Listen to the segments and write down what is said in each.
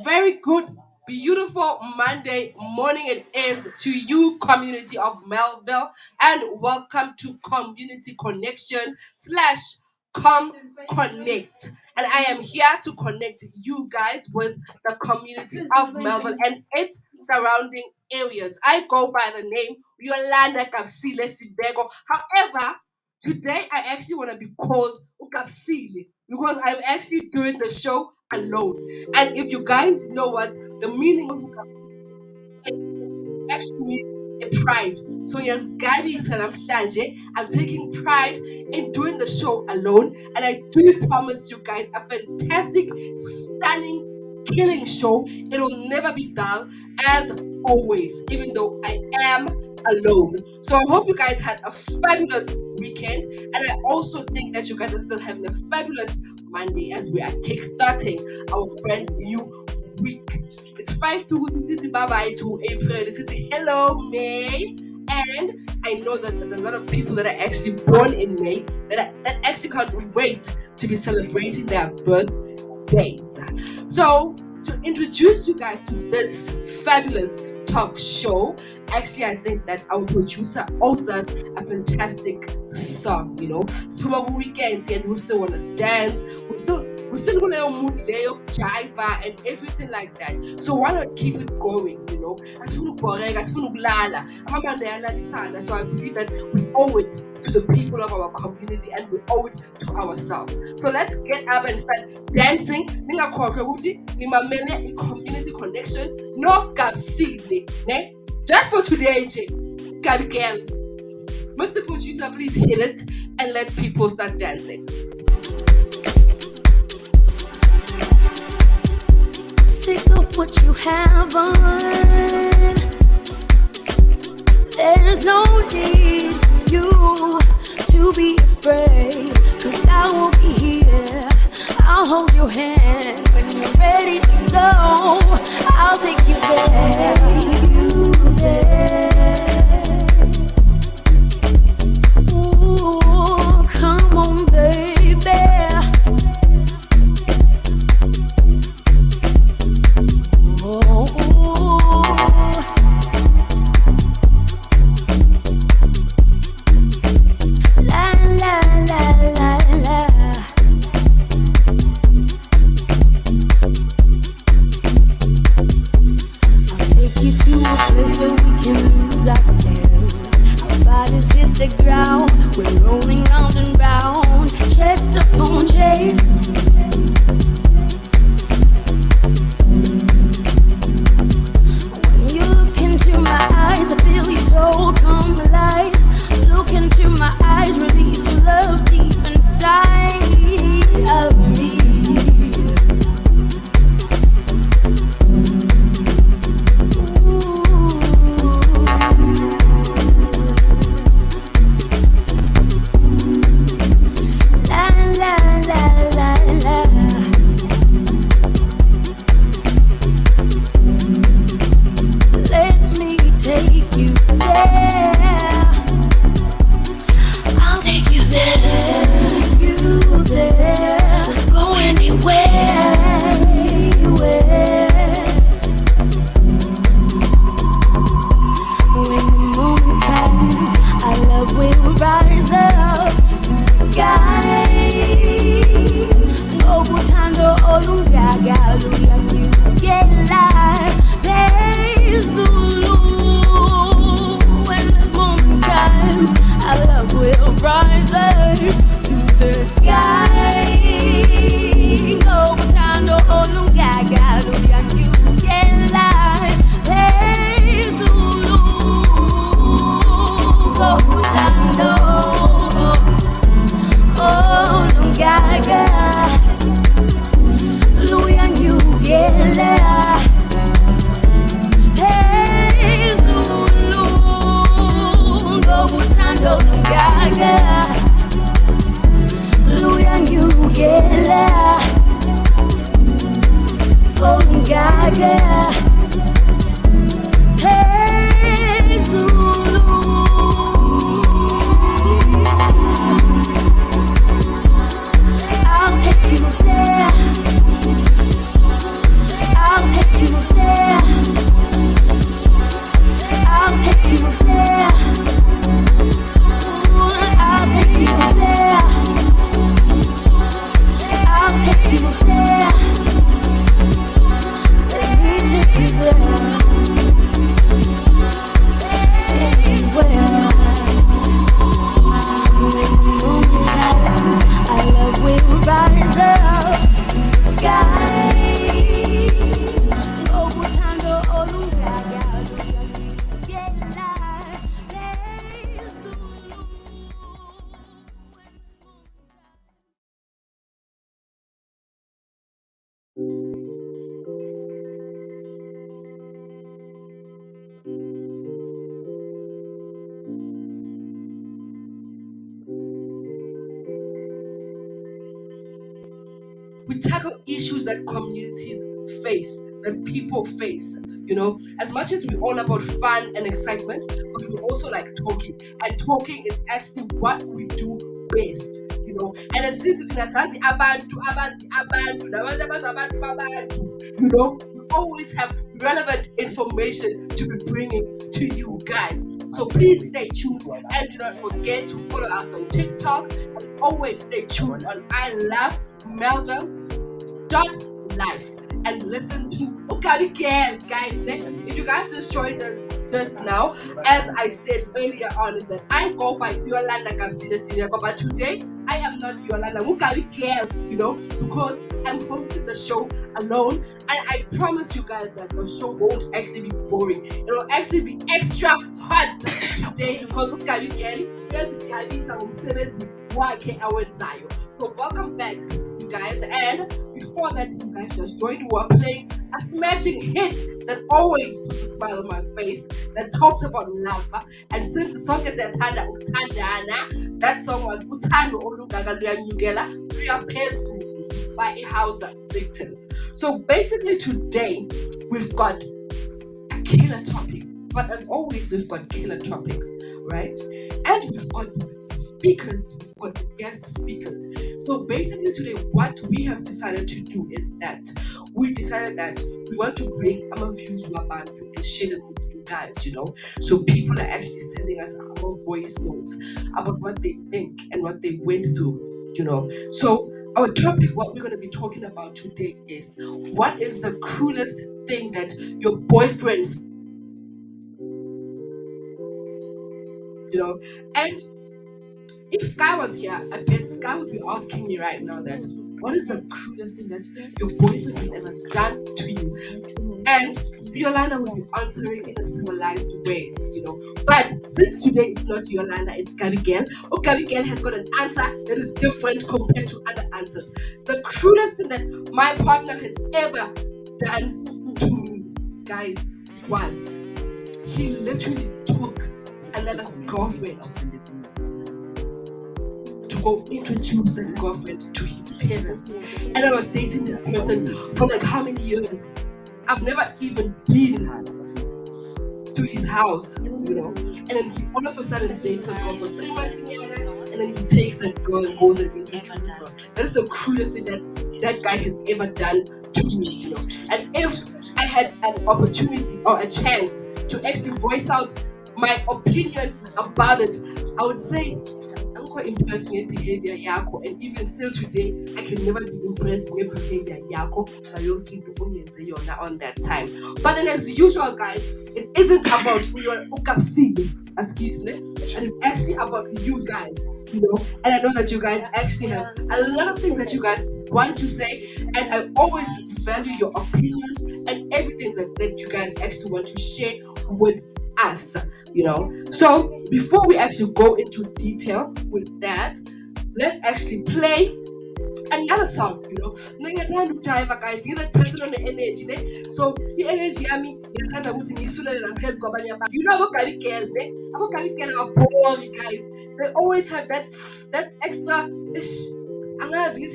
Very good, beautiful Monday morning it is to you, community of Melville, and welcome to Community Connection / Comm-Connect. And I am here to connect you guys with the community of Melville and its surrounding areas. I go by the name Yolanda Kapsile Sibego. However, today I actually want to be called Ukapsile because I'm actually doing the show alone. And if you guys know what the meaning of actually means, a pride. So yes, Gabi Salamsanje, I'm taking pride in doing the show alone, and I do promise you guys a fantastic, stunning, killing show. It will never be dull, as always, even though I am alone. So I hope you guys had a fabulous weekend, and I also think that you guys are still having a fabulous Monday as we are kickstarting our brand new week. It's 5 to City bye bye to April. City hello May, and I know that there's a lot of people that are actually born in May that actually can't wait to be celebrating their birthdays. So to introduce you guys to this fabulous talk show, actually I think that our producer also has a fantastic song, it's from a weekend and we still want to dance, we're still going to mood there, jive and everything like that. So why not keep it going, So I believe that we owe it to the people of our community and we owe it to ourselves. So let's get up and start dancing. Community connection, no Kapsile, ne? Just for today, Gabi girl. Mr. Producer, please hit it and let people start dancing. Take off what you have on. There's no need for you to be afraid, 'cause I will be here. I'll hold your hand when you're ready to go. I'll take you there. Ooh, come on, baby. La la la la la. We tackle issues that communities face, that people face. You know, as much as we're all about fun and excitement, but we also like talking. And talking is actually what we do best. You know, and as citizens, you know, we always have relevant information to be bringing to you guys. So please stay tuned and do not forget to follow us on TikTok, and always stay tuned on iLOVEmelville.LIVE and listen to Comm-Connect, guys. If you guys just joined us just now, as I said earlier on, is that I go by Yolanda Kamsile, but today I am not Yolanda, you know, because I'm hosting the show alone, and I promise you guys that the show won't actually be boring. It will actually be extra hot today because so welcome back, you guys. And before that, you guys just joined. We are playing a smashing hit that always puts a smile on my face, that talks about love. And since the song is Yathanda Uthandana, that song was Uthando Olungaka Luyanyukela Luyaphezulu by Ihausa Victims. So basically today we've got a killer topic, but as always we've got killer topics, right? And we've got speakers, we've got guest speakers. So basically today what we have decided to do is that we decided that we want to bring our views to abantu and share them with you guys, you know. So people are actually sending us our voice notes about what they think and what they went through, you know. So our topic, what we're going to be talking about today is, what is the cruelest thing that your boyfriends, you know. And if Sky was here, I bet Sky would be asking me right now that, what is the cruelest thing that your boyfriend has ever done to you? And Yolanda will be answering in a civilized way, you know. But since today it's not Yolanda, it's Gabigel. Or Gabigel has got an answer that is different compared to other answers. The cruelest thing that my partner has ever done to me, guys, was he literally took another girlfriend to go introduce that girlfriend to his parents. And I was dating this person for like how many years? I've never even been to his house, you know. And then he all of a sudden dates a girl for 3 months, and then he takes that girl and goes and introduces her. That is the cruelest thing that that guy has ever done to me, you know. And if I had an opportunity or a chance to actually voice out my opinion about it, I would say I'm quite impressed with behavior yako, and even still today I can never be impressed with behavior yako on that time. But then as usual, guys, it isn't about your ukapsini, excuse me, and it's actually about you guys, you know. And I know that you guys actually have a lot of things that you guys want to say, and I always value your opinions and everything that you guys actually want to share with us, you know. So before we actually go into detail with that, let's actually play another song, you know. Guys, you that person on the energy, so the energy, I mean, you know what Gabigel are boring, guys. They always have that extra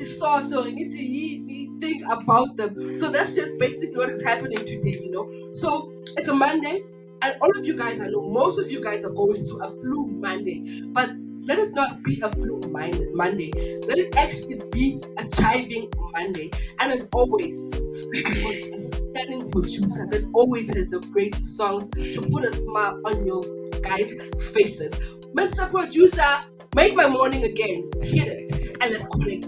sauce or thing about them. So that's just basically what is happening today, you know. So it's a Monday, and all of you guys, I know most of you guys are going through a blue Monday, but let it not be a blue Monday. Let it actually be a chiving Monday. And as always, I've got a stunning producer that always has the great songs to put a smile on your guys' faces. Mr. Producer, make my morning again. Hit it, and let's connect.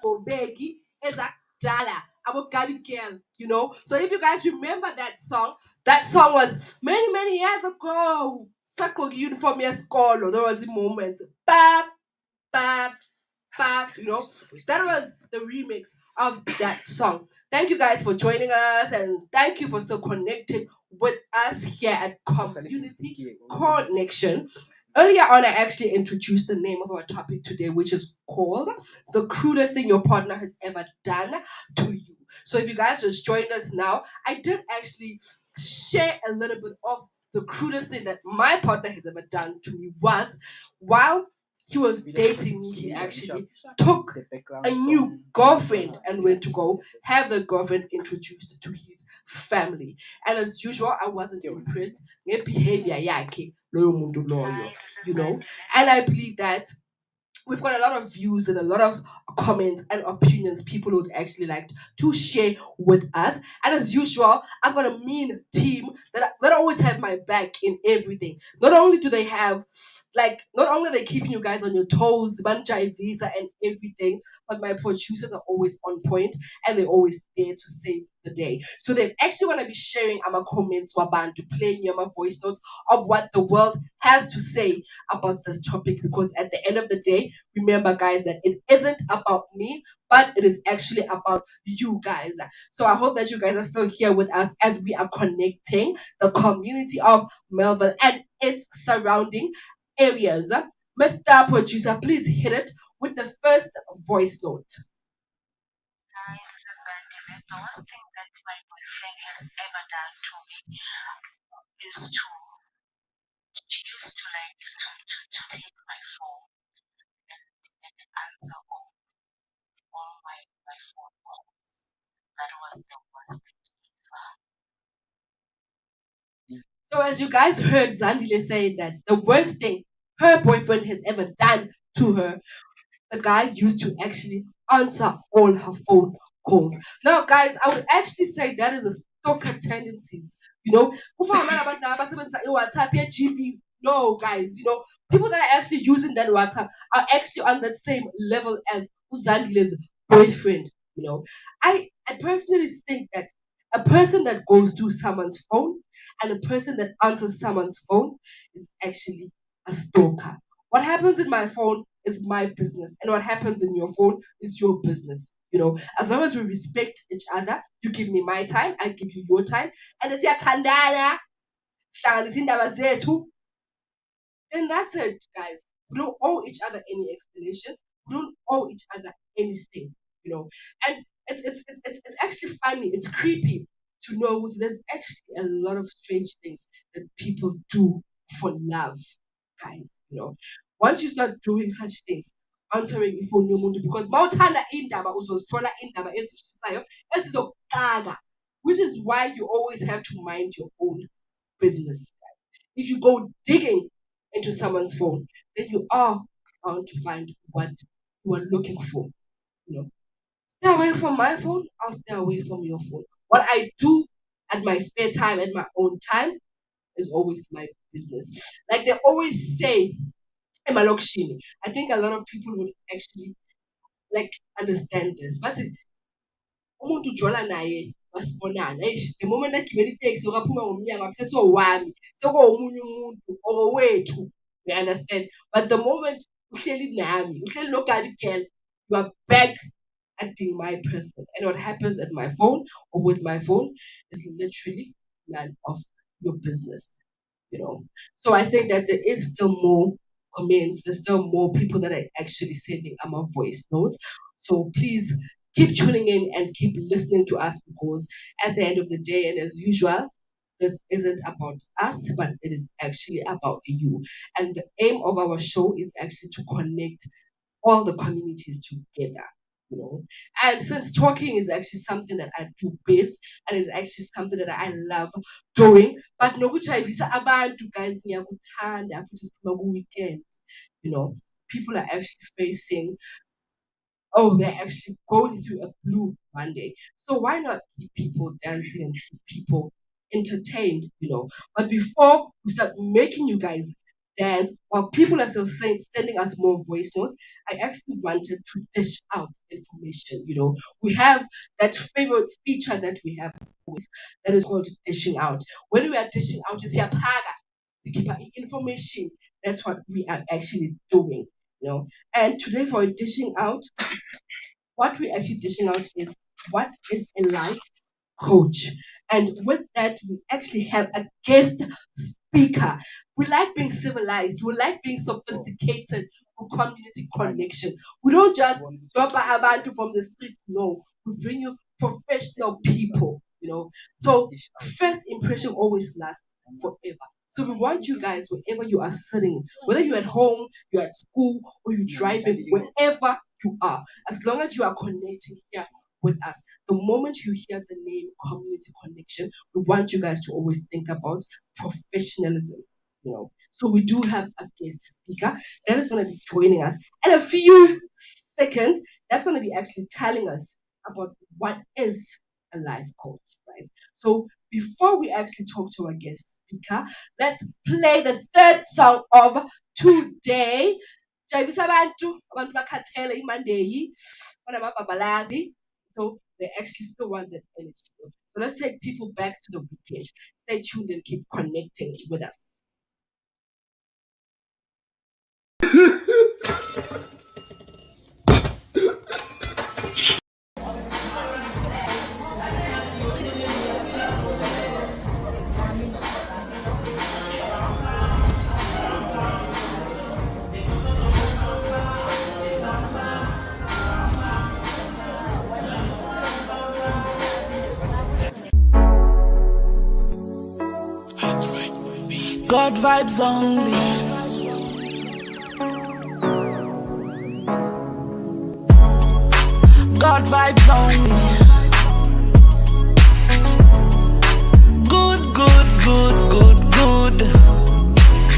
Begi is a Dala. I'm a Gabi girl, you know. So if you guys remember that song was many, many years ago. Sako uniform school. There was a moment. Bap, bap, you know, that was the remix of that song. Thank you guys for joining us, and thank you for still connecting with us here at Community Connection. Earlier on, I actually introduced the name of our topic today, which is called The Crudest Thing Your Partner Has Ever Done to You. So, if you guys just joined us now, I did actually share a little bit of the crudest thing that my partner has ever done to me was while he was dating me, he actually took a new girlfriend and went to go have the girlfriend introduced to his family. And as usual, I wasn't impressed with behavior yakhe loyo muntu loyo, you know. And I believe that we've got a lot of views and a lot of comments and opinions people would actually like to share with us. And as usual, I've got a mean team that always have my back in everything. Not only do they have, not only are they keeping you guys on your toes, Banjai Visa and everything, but my producers are always on point and they're always there to save the day. So they actually want to be sharing our comments, to playing your voice notes of what the world has to say about this topic, because at the end of the day, remember guys, that it isn't about me, but it is actually about you guys. So I hope that you guys are still here with us as we are connecting the community of Melville and its surrounding areas. Mr. Producer, please hit it with the first voice note. Hi, this is Andy. The worst thing that my boyfriend has ever done to me is to she used to to take my phone and answer all my phone calls. That was the worst thing ever. So as you guys heard Zandile saying that the worst thing her boyfriend has ever done to her, the guy used to actually answer all her phone calls. Now, guys, I would actually say that is a stalker tendencies. You know, WhatsApp, GB. No, guys, you know, people that are actually using that WhatsApp are actually on that same level as Uzandile's boyfriend. You know, I personally think that a person that goes through someone's phone and a person that answers someone's phone is actually a stalker. What happens in my phone is my business, and what happens in your phone is your business. You know, as long as we respect each other, you give me my time, I give you your time, and it's tandana, then that's it, guys. We don't owe each other any explanations. We don't owe each other anything, you know. And it's actually funny. It's creepy to know there's actually a lot of strange things that people do for love, guys. You know, once you start doing such things, answering ifoni yomuntu, because mawuthanda indaba uzozithola indaba ezishisayo ezizokuxaka, which is why you always have to mind your own business. If you go digging into someone's phone, then you are bound to find what you are looking for. You know, stay away from my phone. I'll stay away from your phone. What I do at my spare time, at my own time, is always my business. Like they always say, in Malokshini, I think a lot of people would actually like understand this. But umuntu ujola naye wasibonana eish, the moment agibela iteksi okaphuma ngomnyango akusesowami, sekowomunye umuntu owethu, you understand. But the moment uhleli nami, uhleli nogabi girl, you are back at being my person, and what happens at my phone or with my phone is literally none of your business, you know. So I think that there is still more comments, there's still more people that are actually sending our voice notes. So please keep tuning in and keep listening to us, because at the end of the day, and as usual, this isn't about us, but it is actually about you. And the aim of our show is actually to connect all the communities together, you know. And since talking is actually something that I do best and is actually something that I love doing, but nokuchayivisa abantu guys ngiyakuthanda futhi siphuma ku-weekend, you know, people are actually facing, oh, they're actually going through a blue Monday. So why not keep people dancing and keep people entertained, you know? But before we start making you guys dance, while people are still sending us more voice notes, I actually wanted to dish out information. We have that favorite feature that we have always, that is called dishing out. When we are dishing out, you see a paga, to keep information. That's what we are actually doing. And today for dishing out, what we're actually dishing out is what is a life coach. And with that, we actually have a guest speaker. We like being civilized. We like being sophisticated for community connection. We don't just drop abantu from the street. No, we bring you professional people. So first impression always lasts forever. So we want you guys, wherever you are sitting, whether you're at home, you're at school, or you're driving, wherever you are, as long as you are connecting here with us, the moment you hear the name Community Connection, we want you guys to always think about professionalism. So we do have a guest speaker that is going to be joining us in a few seconds. That's going to be actually telling us about what is a life coach, right? So before we actually talk to our guest speaker, let's play the third song of today. So they actually still want that energy. So let's take people back to the weekend. Stay tuned and keep connecting with us. God vibes only. God vibes only. Good, good, good, good, good.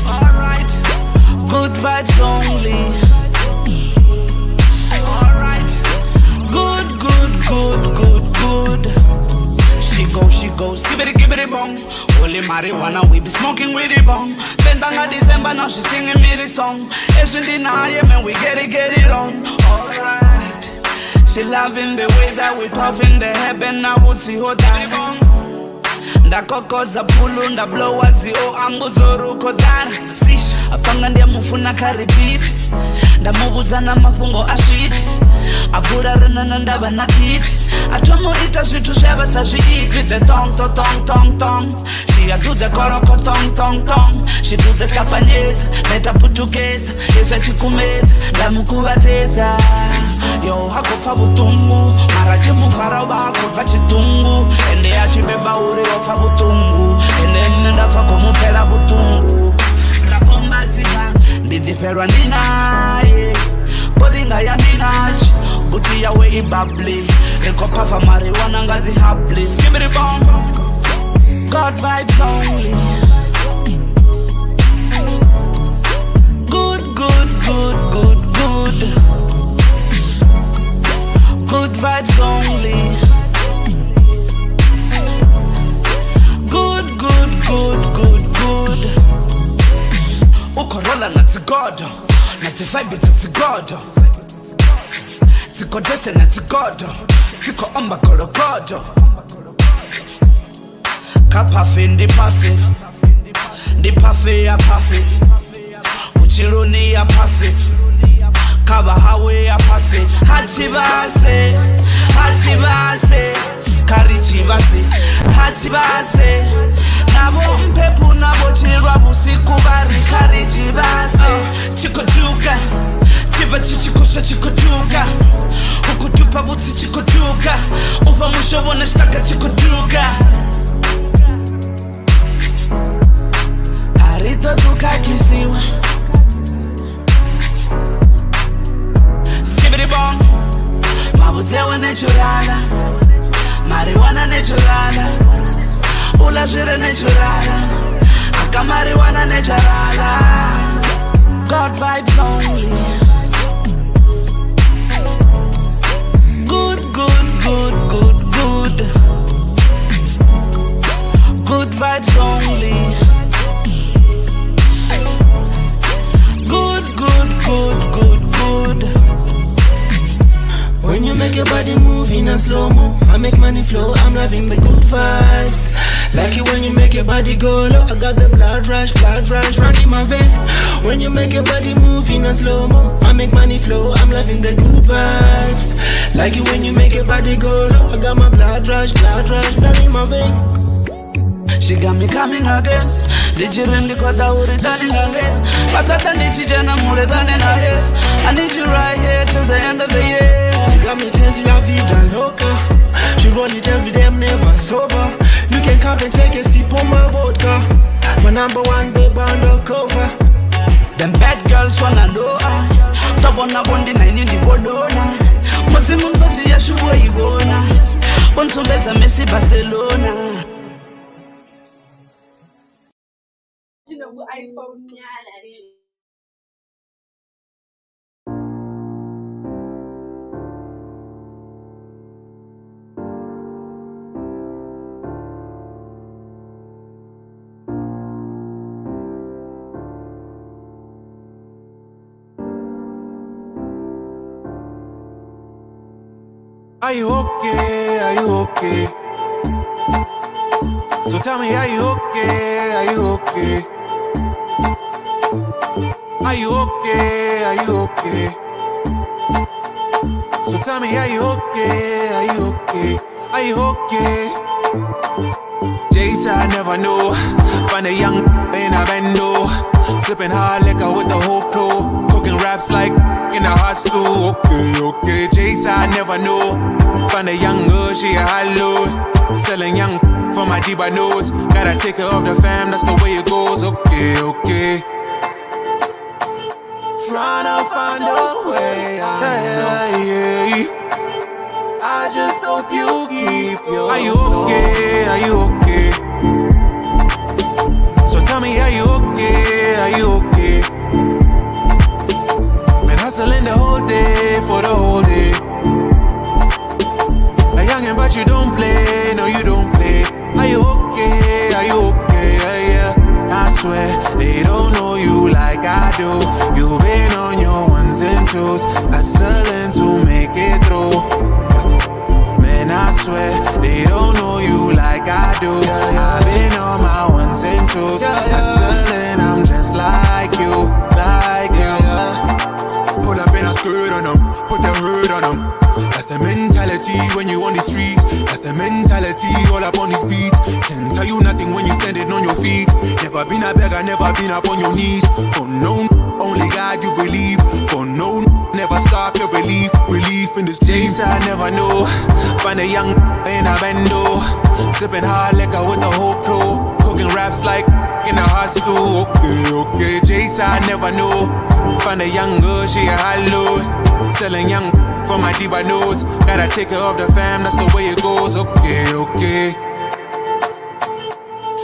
Alright. Good vibes only. Alright. Good, good, good, good, good. She goes, give it bong. Holy marijuana, we be smoking with it bong. Bentanga December, now she singing me this song. Actually, man, we get it on. Alright. She loving the way that we puffin the heaven, I would see her die bong. Da kokoza pulu, da blower zio, ambuzoro kodana. Sish, apanga ndia mufuna karibit. Da mubuzana mafungo ashit. Abura rana ndaba na kit. Atomo ita switu sheba sa she eat with the tong to tong tong tong. She a do the koroko tong tong tong. She do the kapanyeza, let her put together. Yesa chikumeza, la mukubateza. Yo hakofa butungu, maraji mufara wako fachitungu. Ende ya chibeba uri ofa butungu. Ende nenda fako mufela butungu. Rapomba zika, ndidiferwa nina, yeah. Bodinga ya minaj, buti ya we ibabli. Enko pafa marijuana ngazi happy. Skip it bomb. God vibes only. Good, good, good, good, good. Good vibes only. Good, good, good, good, good. Ukorola nati God. Nati vibe it's God. Tiko dese nati God. Tiko amba kolo God. Kapafe ndi passe. Ndi pafe ya passe. Uchironi ya passe. Kaba hawe ya passe. Hachibase. Hachibase. Karichibase. Hachibase. Nabo mpepu nabo chirwa busiku bari karichibase. Chikoduka. Chiba chichikusha chikoduka. Ukutupa buti chikoduka. Uva musho wana shtaka chikoduka. Harito duka kisiwa. Skibidi bong. Mabutewa naturala. Marijuana naturala. Ula jire naturala. Aka marijuana naturala. God vibes only. Good, good, good, good, good. Good vibes only. your body move in a slow-mo. I make money flow, I'm loving the good vibes. Like it when you make your body go low. I got the blood rush running my vein. When you make your body move in a slow-mo. I make money flow, I'm loving the good vibes. Like it when you make your body go low. I got my blood rush running my vein. She got me coming again. Did you really cause I would returning again? But I need you more than in her head. I need you right here till the end of the year. She got me 20 la vida loca. She roll it every day, I'm never sober. You can come and take a sip on my vodka. My number one babe undercover. Them bad girls wanna know Top on a bondi nine in the Bologna. Maximum toti ya shubo Ivona. Bonso beza Messi Barcelona. You know what iPhone Are you okay? Are you okay? So tell me, are you okay? Are you okay? Are you okay? Are you okay? So tell me, are you okay? Are you okay? Are you okay? Jason, I never know. Find a young in a bando. Sipping hard liquor with the whole crew. Cooking raps like in a hot stew. Okay. Jason, I never know. Find a young girl, she a high load. Selling young for my diva notes. Gotta take care of the fam, that's the way it goes. Okay. Tryna find a way out. Yeah. I just hope you keep your Are you okay? Are you okay? So tell me, are you okay? Are you okay? Been hustling the whole day for the whole day. A youngin', but you don't play. No, you don't play. Are you okay? Are you okay? Yeah. I swear they don't know you like I do. You've been on your ones and twos, hustling to make it through. Man, I swear they don't know you like I do. I've been on my ones and twos, hustling. I'm just like you, like you. Pull up in a skirt on them, put the hood on them. That's the mentality when you on the street. That's the mentality all up on these beats. Can't tell you nothing when you standing on your feet. Never been a beggar, never been up on your knees. For no, only God you believe. For no, never stop your belief in this dream. I never know. Find a young in a bando. Sipping hard liquor with the whole crew. Cooking raps like in a hot stew. Okay. Jason, I never know. Find a young girl, she a high load. Selling young for my diva notes. Gotta take care of the fam, that's the way it goes. Okay.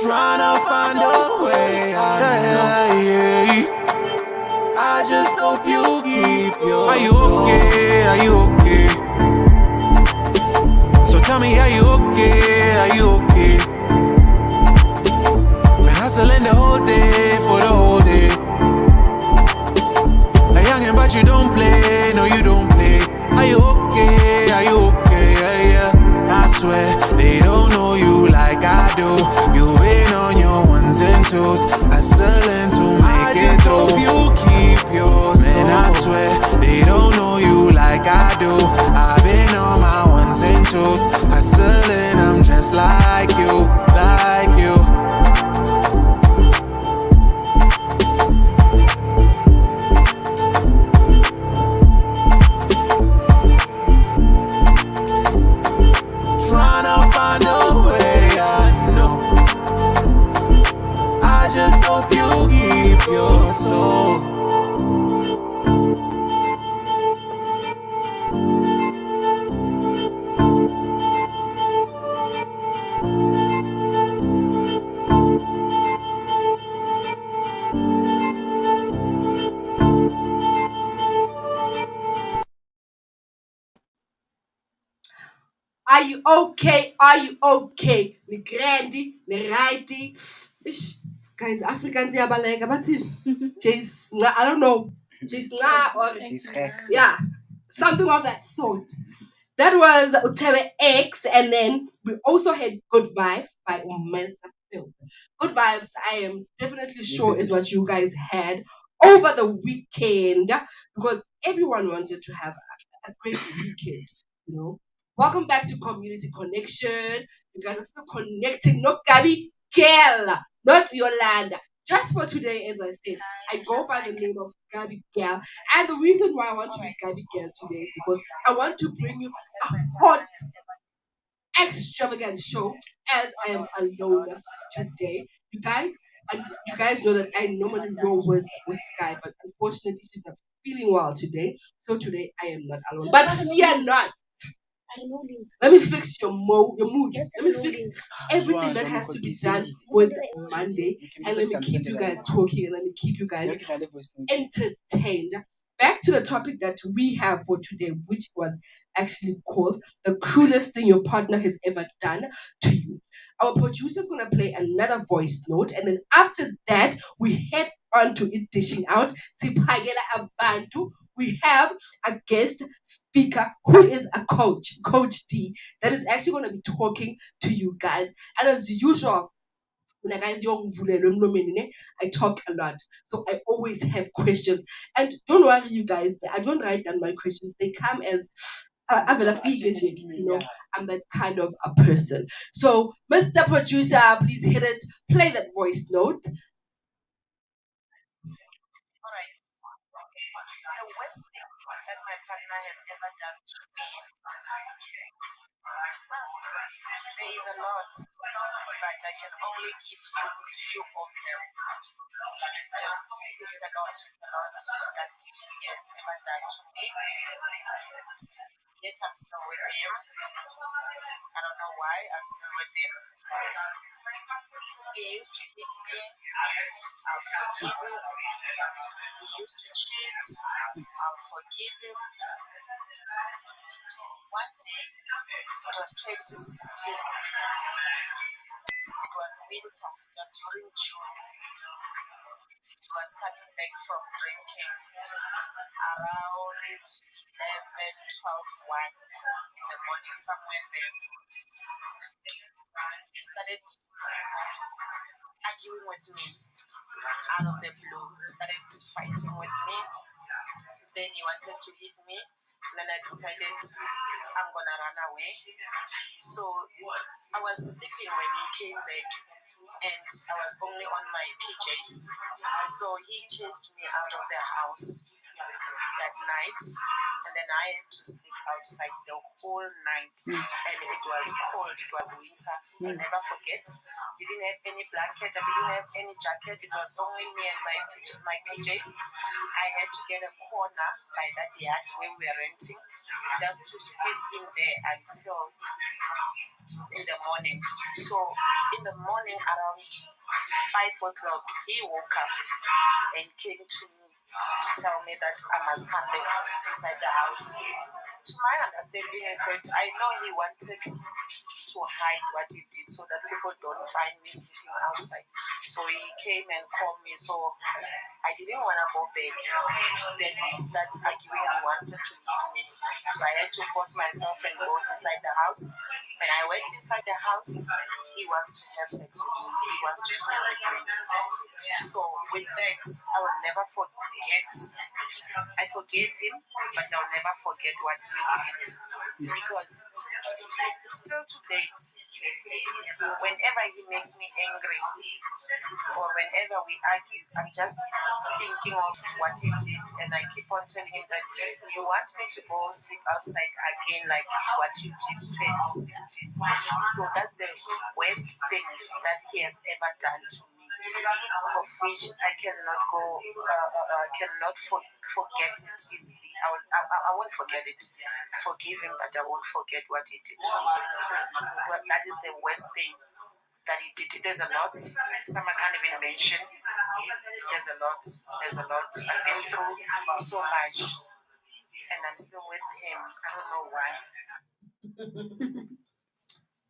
Tryna find a way out. Yeah. I just hope you keep your Are you okay? Are you okay? So tell me, are you okay? Are you okay? Been hustling the whole day for the whole day. A youngin', but you don't play. No, you don't play. Are you okay? Are you okay? Yeah. I swear they don't know you like I do. You've been on your ones and twos, hustling to make it through. You keep yours. Man, I swear they don't know you like I do. I've been on my ones and twos, hustling. I'm just like you, like you. Tryna find a way, I know. I just hope you keep your soul. Are you okay? Are you okay? Ni grandi, ni righty. Guys, Africans are like about it. I don't know. Or yeah, something of that sort. That was Utebe X, and then we also had Good Vibes by Umensa Film. Good Vibes, I am definitely sure, is what you guys had over the weekend because everyone wanted to have a great weekend, you know. Welcome back to Community Connection. You guys are still connecting. Not Gabi, girl, not Yolanda. Just for today, as I said, I go by the name of Gabi Girl. And the reason why I want to be Gabi Girl today is because I want to bring you a hot, extravagant show as I am alone today. You guys know that I normally roll with Sky, but unfortunately she's not feeling well today. So today I am not alone. But fear not. Let me fix your mood. Let me fix everything that has to be done with Monday, and let me keep you guys talking, and let me keep you guys entertained. Back to the topic that we have for today, which was actually called the cruelest thing your partner has ever done to you. Our producer's gonna play another voice note, and then after that, we head on to it dishing out. Siphakela Abantu. We have a guest speaker who is a coach, Coach D, that is actually going to be talking to you guys. And as usual, when I talk a lot. So I always have questions. And don't worry, you guys, I don't write down my questions. They come as I'm that kind of a person. So, Mr. Producer, please hit it, play that voice note.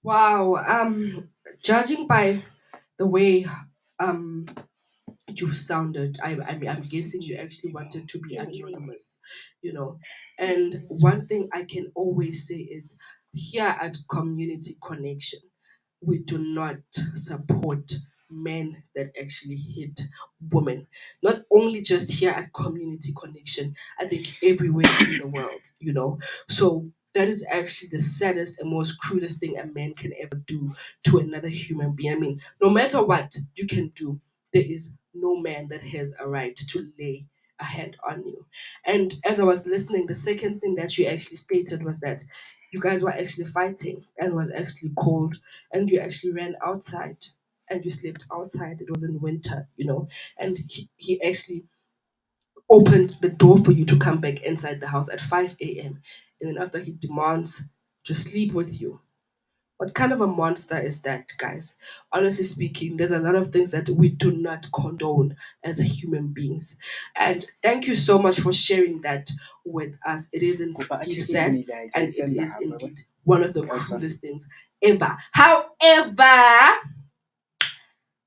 Wow. Judging by the way um you sounded, I mean, I'm guessing you actually wanted to be anonymous, and one thing I can always say is, here at Community Connection, we do not support men that actually hit women. Not only just here at Community Connection, I think everywhere in the world, So that is actually the saddest and most cruelest thing a man can ever do to another human being. I mean, no matter what you can do, there is no man that has a right to lay a hand on you. And as I was listening, the second thing that you actually stated was that you guys were actually fighting and was actually cold, and you actually ran outside and you slept outside. It was in winter, and he actually opened the door for you to come back inside the house at 5 a.m. And then after he demands to sleep with you, what kind of a monster is that, guys? Honestly speaking, there's a lot of things that we do not condone as human beings. And thank you so much for sharing that with us. It is indeed sad, and it is indeed one of the coolest things ever. However,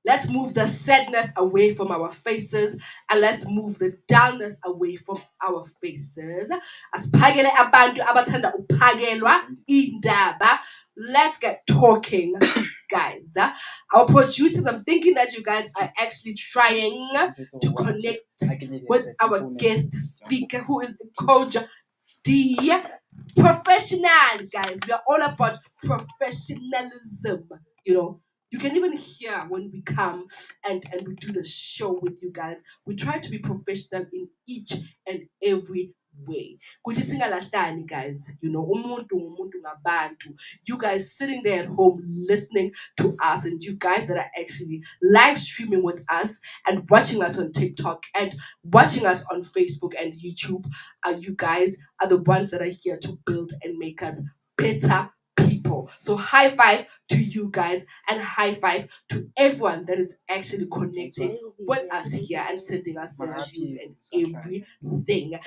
let's move the sadness away from our faces, and let's move the downness away from our faces. Asiphakele abantu abathanda ukuphakelwa indaba. Let's get talking, guys. Our producers, I'm thinking that you guys are actually trying to connect with our guest speaker, who is Coach D. Professionals, guys. We are all about professionalism. You can even hear when we come and we do the show with you guys. We try to be professional in each and every way. Kuthi singalahlani, guys. Umuntu ngumuntu ngabantu. You guys sitting there at home listening to us, and you guys that are actually live streaming with us and watching us on TikTok and watching us on Facebook and YouTube, you guys are the ones that are here to build and make us better people. So high five to you guys, and high five to everyone that is actually connecting with us here and sending us their views and everything.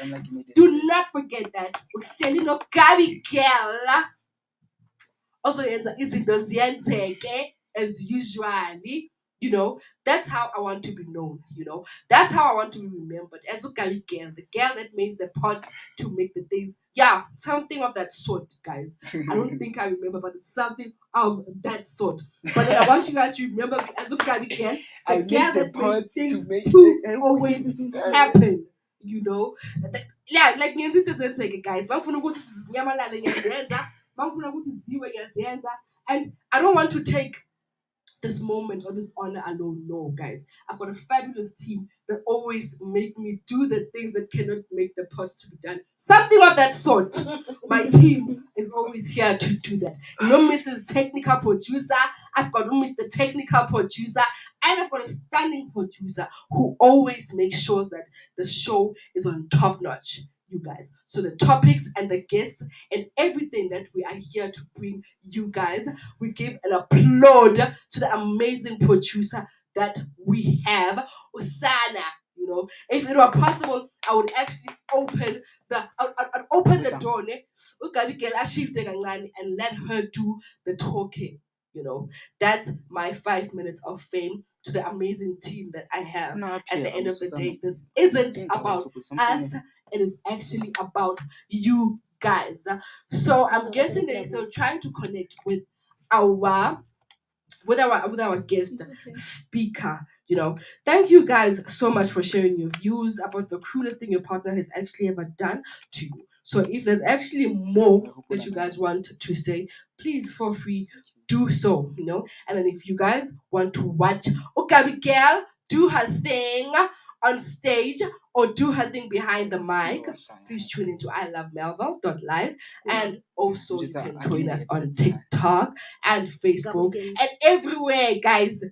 Do not forget that uhleli noGabi girl also yenza izinto ziyenzeke as usually. That's how I want to be known. That's how I want to be remembered as a girl, the girl that makes the pots to make the things. Yeah, something of that sort, guys. I don't think I remember, but it's something of that sort. But then I want you guys to remember me as a girl, the girl that makes things to always happen. Yeah, like ngiyenza zenzeke, guys. Bangifuna ukuthi zinyamalale ngiyazenza. Bangifuna ukuthi ziwe ngiyazenza. And I don't want to take this moment or this honor alone. No, guys. I've got a fabulous team that always make me do the things that cannot make the post to be done. Something of that sort. My team is always here to do that. Mrs. Technical Producer. I've got Mr. Technical Producer. And I've got a stunning producer who always makes sure that the show is on top notch, you guys. So the topics and the guests and everything that we are here to bring you guys, we give an applaud to the amazing producer that we have, Usana. If it were possible, I would actually open the door, and let her do the talking. That's my 5 minutes of fame to the amazing team that I have. At the end of the day, this isn't about us. It is actually about you guys. So I'm guessing they're still trying to connect with our guest speaker. Thank you guys so much for sharing your views about the cruelest thing your partner has actually ever done to you. So if there's actually more that you guys want to say, please feel free, do so. And then if you guys want to watch Okabi girl do her thing on stage or do her thing behind the mic, please tune into iLOVEmelville.LIVE, and also you can join us on TikTok and Facebook and everywhere, guys.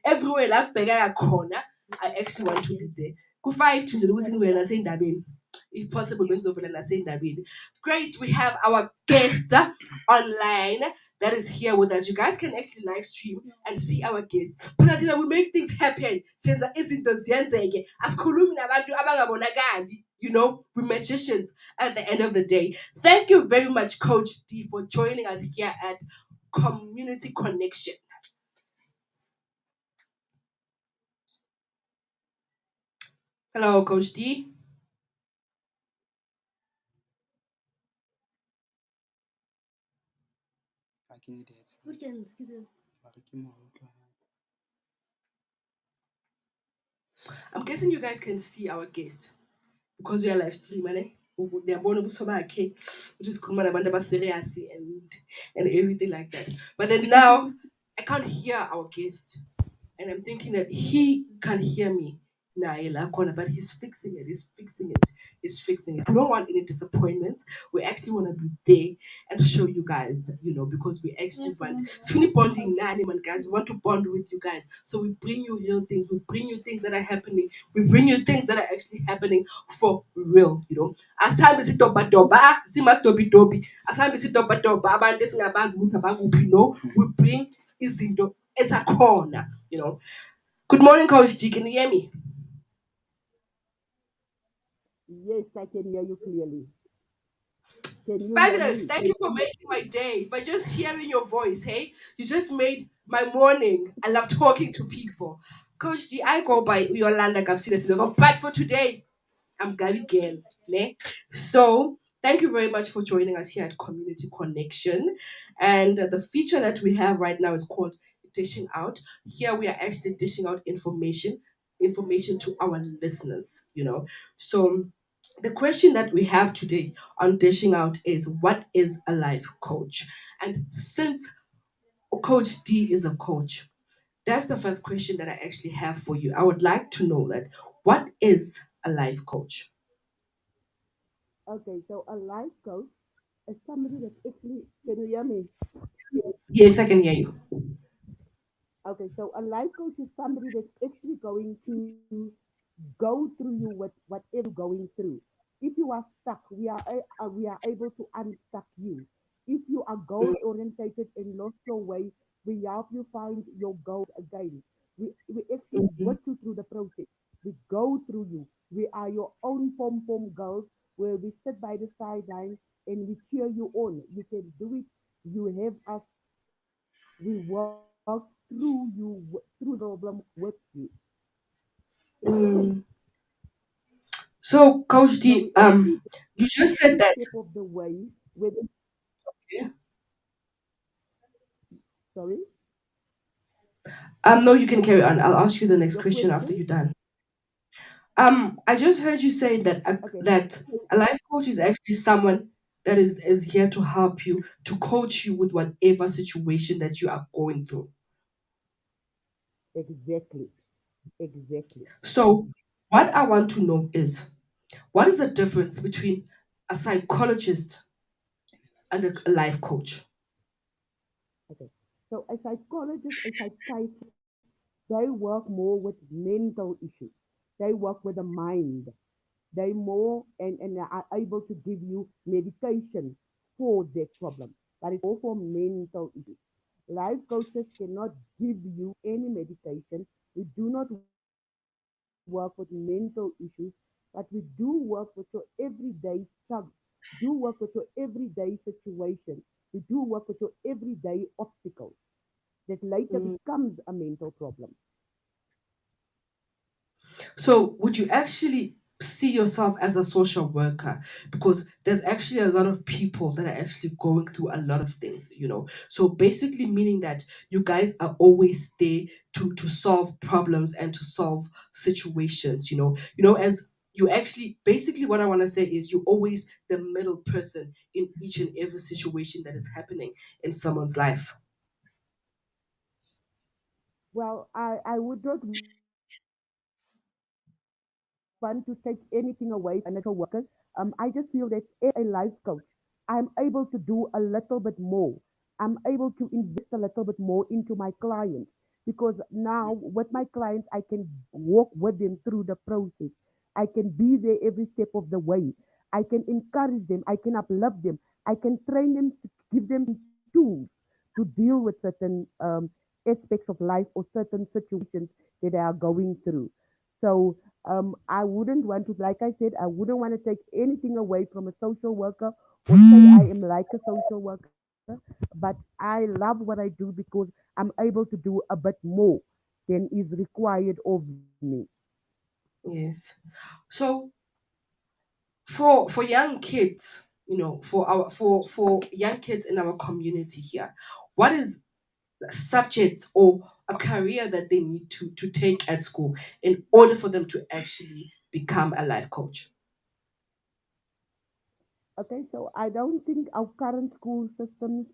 Everywhere la kubhekeka khona. I actually want to be there. Ku-5 nje ukuthi ngibuye nasendabeni. If possible, benzovela nasendabeni. Great, we have our guest online that is here with us. You guys can actually live stream and see our guests. But we make things happen. Senza izinto ziyenzeke. Asikhulumi nabantu abangabonakali. We're magicians at the end of the day. Thank you very much, Coach D, for joining us here at Community Connection. Hello, Coach D. I'm guessing you guys can see our guest because we are live streaming. Eh? Ndiyabona ubuso bakhe ukuthi sikhuluma nabantu abaserious and everything like that. But then now I can't hear our guest. And I'm thinking that he can hear me. Naila corner, but he's fixing it. He's fixing it. He's fixing it. We don't want any disappointments. We actually want to be there and show you guys, because we actually want really bonding nine man guys. We want to bond with you guys. So we bring you real things. We bring you things that are happening. We bring you things that are actually happening for real. As time is it doba doba, simas dobi dobi. As time is it doba doba, abantu esingabazi ukuthi abakuphi, no. We bring izinto ezakhona. Good morning, Coach G. Can you hear me? Yes, I can hear you clearly. Can you hear Fabulous. me? Thank you for making my day by just hearing your voice. Hey, you just made my morning. I love talking to people. Coach G, I go by Yolanda Gapsida, but for today, I'm Gabby Girl. Ne? So, thank you very much for joining us here at Community Connection. And the feature that we have right now is called Dishing Out. Here we are actually dishing out information to our listeners. So, the question that we have today on Dishing Out is, what is a life coach? And since Coach D is a coach, that's the first question that I actually have for you. I would like to know that, what is a life coach? Okay, so a life coach is somebody that actually, can you hear me? Yes, I can hear you. Okay, so a life coach is somebody that's actually going to go through you with whatever you're going through. If you are stuck, we are able to unstuck you. If you are goal orientated and lost your way, we help you find your goals again. We actually Mhm. work you through the process. We go through you. We are your own pom girls where we sit by the sideline and we cheer you on. You can do it. You have us. We work through you, through the problem with you. Mm. So, Coach So D, we actually you just said every that. step of the way with, Yeah. sorry, No, you can carry on. I'll ask you the next your question after question. you're done. I just heard you say that Okay. that a life coach is actually someone that is here to help you, to coach you with whatever situation that you are going through. Exactly. Exactly. So, what I want to know is, what is the difference between a psychologist and a life coach? Okay. So a psychologist, a psychiatrist, they work more with mental issues. They work with the mind. They more and are able to give you medication for that problem. But it's more for mental issues. Life coaches cannot give you any medication. We do not work with mental issues, but we do work with your everyday struggle. We do work with your everyday situation. We do work with your everyday obstacles that later becomes a mental problem. So, would you actually see yourself as a social worker? Because there's actually a lot of people that are actually going through a lot of things. So, basically, meaning that you guys are always there to solve problems and to solve situations. As you actually, basically, what I want to say is, you're always the middle person in each and every situation that is happening in someone's life. Well, I would not want to take anything away from a social worker. I just feel that as a life coach, I'm able to do a little bit more. I'm able to invest a little bit more into my clients because now with my clients, I can walk with them through the process. I can be there every step of the way. I can encourage them. I can uplift them. I can train them to give them certain tools to deal with certain aspects of life or certain situations that they are going through. So I wouldn't want to, like I said, I wouldn't want to take anything away from a social worker or say I am like a social worker, but I love what I do because I'm able to do a bit more than is required of me. Yes. So for young kids, for young kids in our community here, what is the subject or a career that they need to take at school in order for them to actually become a life coach? Okay, so I don't think our current school systems,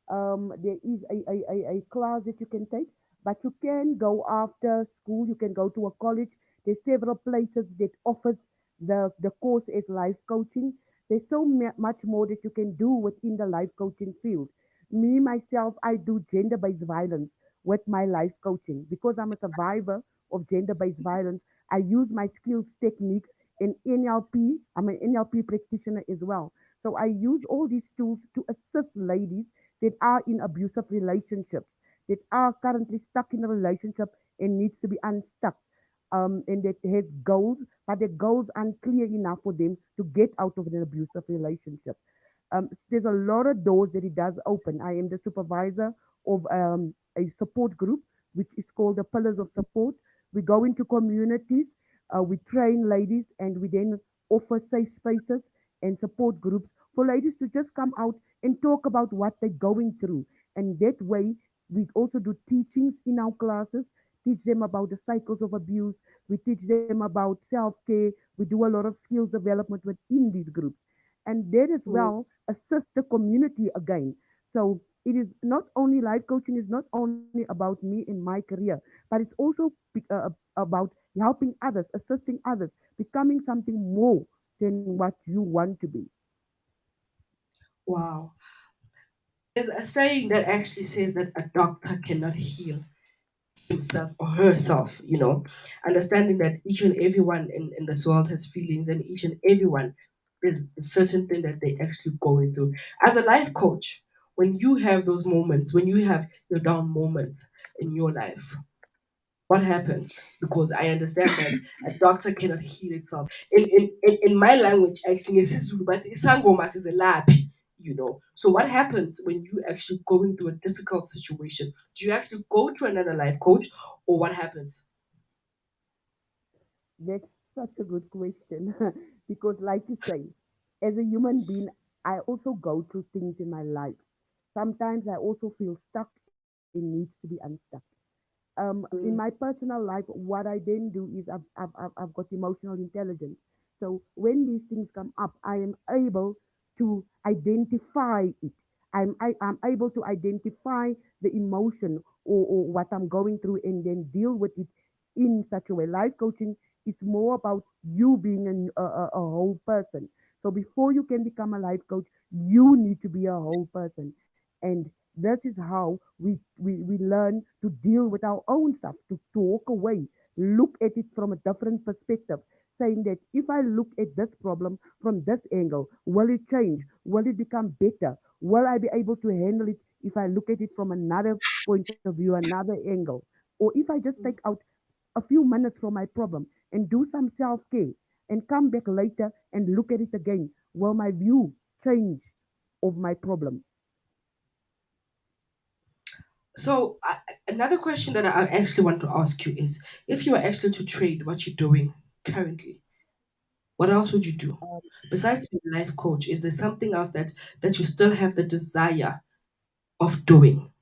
there is a class that you can take, but you can go after school, you can go to a college. There's several places that offers the course as life coaching. There's so much more that you can do within the life coaching field. Me, myself, I do gender-based violence with my life coaching because I'm a survivor of gender-based violence. I use my skills, techniques in NLP. I'm an NLP practitioner as well. So I use all these tools to assist ladies that are in abusive relationships, that are currently stuck in a relationship and needs to be unstuck. And that has goals, but the goals aren't clear enough for them to get out of an abusive relationship. There's a lot of doors that it does open. I am the supervisor of a support group, which is called the Pillars of Support. We go into communities, we train ladies, and we then offer safe spaces and support groups for ladies to just come out and talk about what they're going through. And that way, we also do teachings in our classes, teach them about the cycles of abuse. We teach them about self care. We do a lot of skills development within these groups. And that as Mm. well assist the community again. So it is not only life coaching is not only about me and my career, but it's also about helping others, assisting others, becoming something more than what you want to be. Wow. There's a saying that actually says that a doctor cannot heal himself or herself, understanding that each and everyone in this world has feelings, and each and everyone there's a certain thing that they actually going through. As a life coach, when you have those moments, when you have your down moments in your life, what happens? Because I understand that a doctor cannot heal itself. In my language, actually, it's Zulu, but Isangomas is a lab. So what happens when you actually going through a difficult situation? Do you actually go to another life coach, or what happens? That's such a good question because, like you say, as a human being, I also go through things in my life. Sometimes I also feel stuck and needs to be unstuck. In my Mm. personal life, what I then do is I've got emotional intelligence. So when these things come up, I am able to identify it. I'm able to identify the emotion or what I'm going through and then deal with it in such a way. Life coaching is more about you being a whole person. So before you can become a life coach, you need to be a whole person. And that is how we learn to deal with our own stuff, to walk away, look at it from a different perspective, saying that if I look at this problem from this angle, will it change? Will it become better? Will I be able to handle it if I look at it from another point of view, another angle? Or if I just take out a few minutes from my problem and do some self care and come back later and look at it again, will my view change of my problem? So another question that I actually want to ask you is, if you were actually to trade what you're doing currently, what else would you do? Besides being a life coach, is there something else that you still have the desire of doing?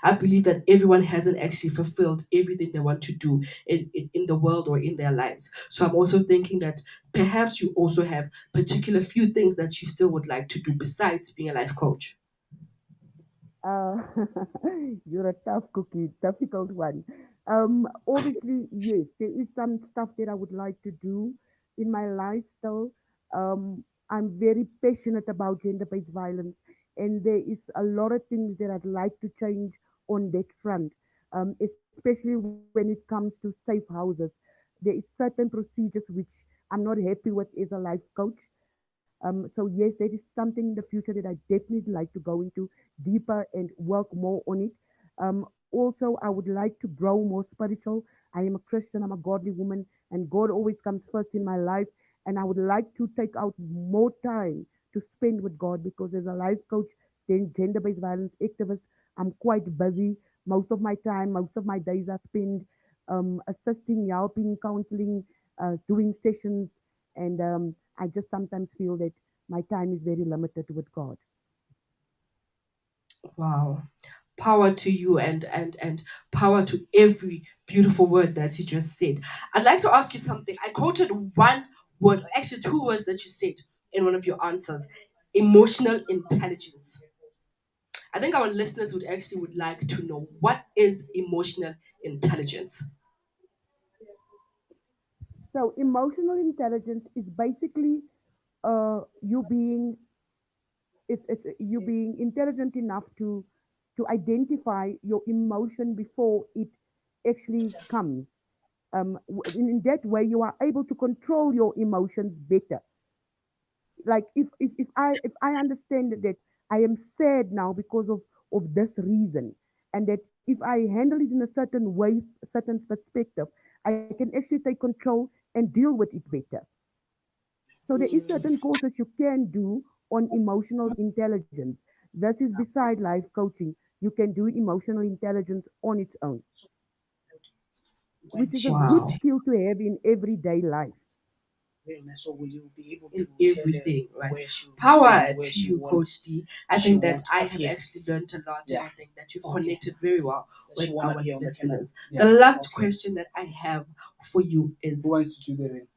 I believe that everyone hasn't actually fulfilled everything they want to do in the world or in their lives. So I'm also thinking that perhaps you also have particular few things that you still would like to do besides being a life coach. Uh, you're a tough cookie, difficult one. Obviously, yes, there is some stuff that I would like to do in my life still. I'm very passionate about gender-based violence, and there is a lot of things that I'd like to change on that front, especially when it comes to safe houses. There is certain procedures which I'm not happy with as a life coach. So yes, that is something in the future that I definitely like to go into deeper and work more on it. Also, I would like to grow more spiritual. I am a Christian, I'm a godly woman, and God always comes first in my life. And I would like to take out more time to spend with God because as a life coach, then gender-based violence activist, I'm quite busy. Most of my time, most of my days are spent assisting, helping, counseling. doing sessions, and I just sometimes feel that my time is very limited with God. Wow. Power to you, and power to every beautiful word that you just said. I'd like to ask you something. I quoted one word, actually two words that you said in one of your answers. Emotional intelligence. I think our listeners would actually would like to know what is emotional intelligence. So emotional intelligence is basically you being it's you being intelligent enough to identify your emotion before it actually Yes. comes. In that way, you are able to control your emotions better. Like if I understand that I am sad now because of this reason, and that if I handle it in a certain way, certain perspective, I can actually take control and deal with it better. So there is certain courses you can do on emotional intelligence. This is beside life coaching. You can do emotional intelligence on its own, which is a good Wow. skill to have in everyday life. In everything, right? Power to you, Coach D. I think that I have actually learned a lot, and I think that you've connected very well with our listeners. The last question that I have for you is,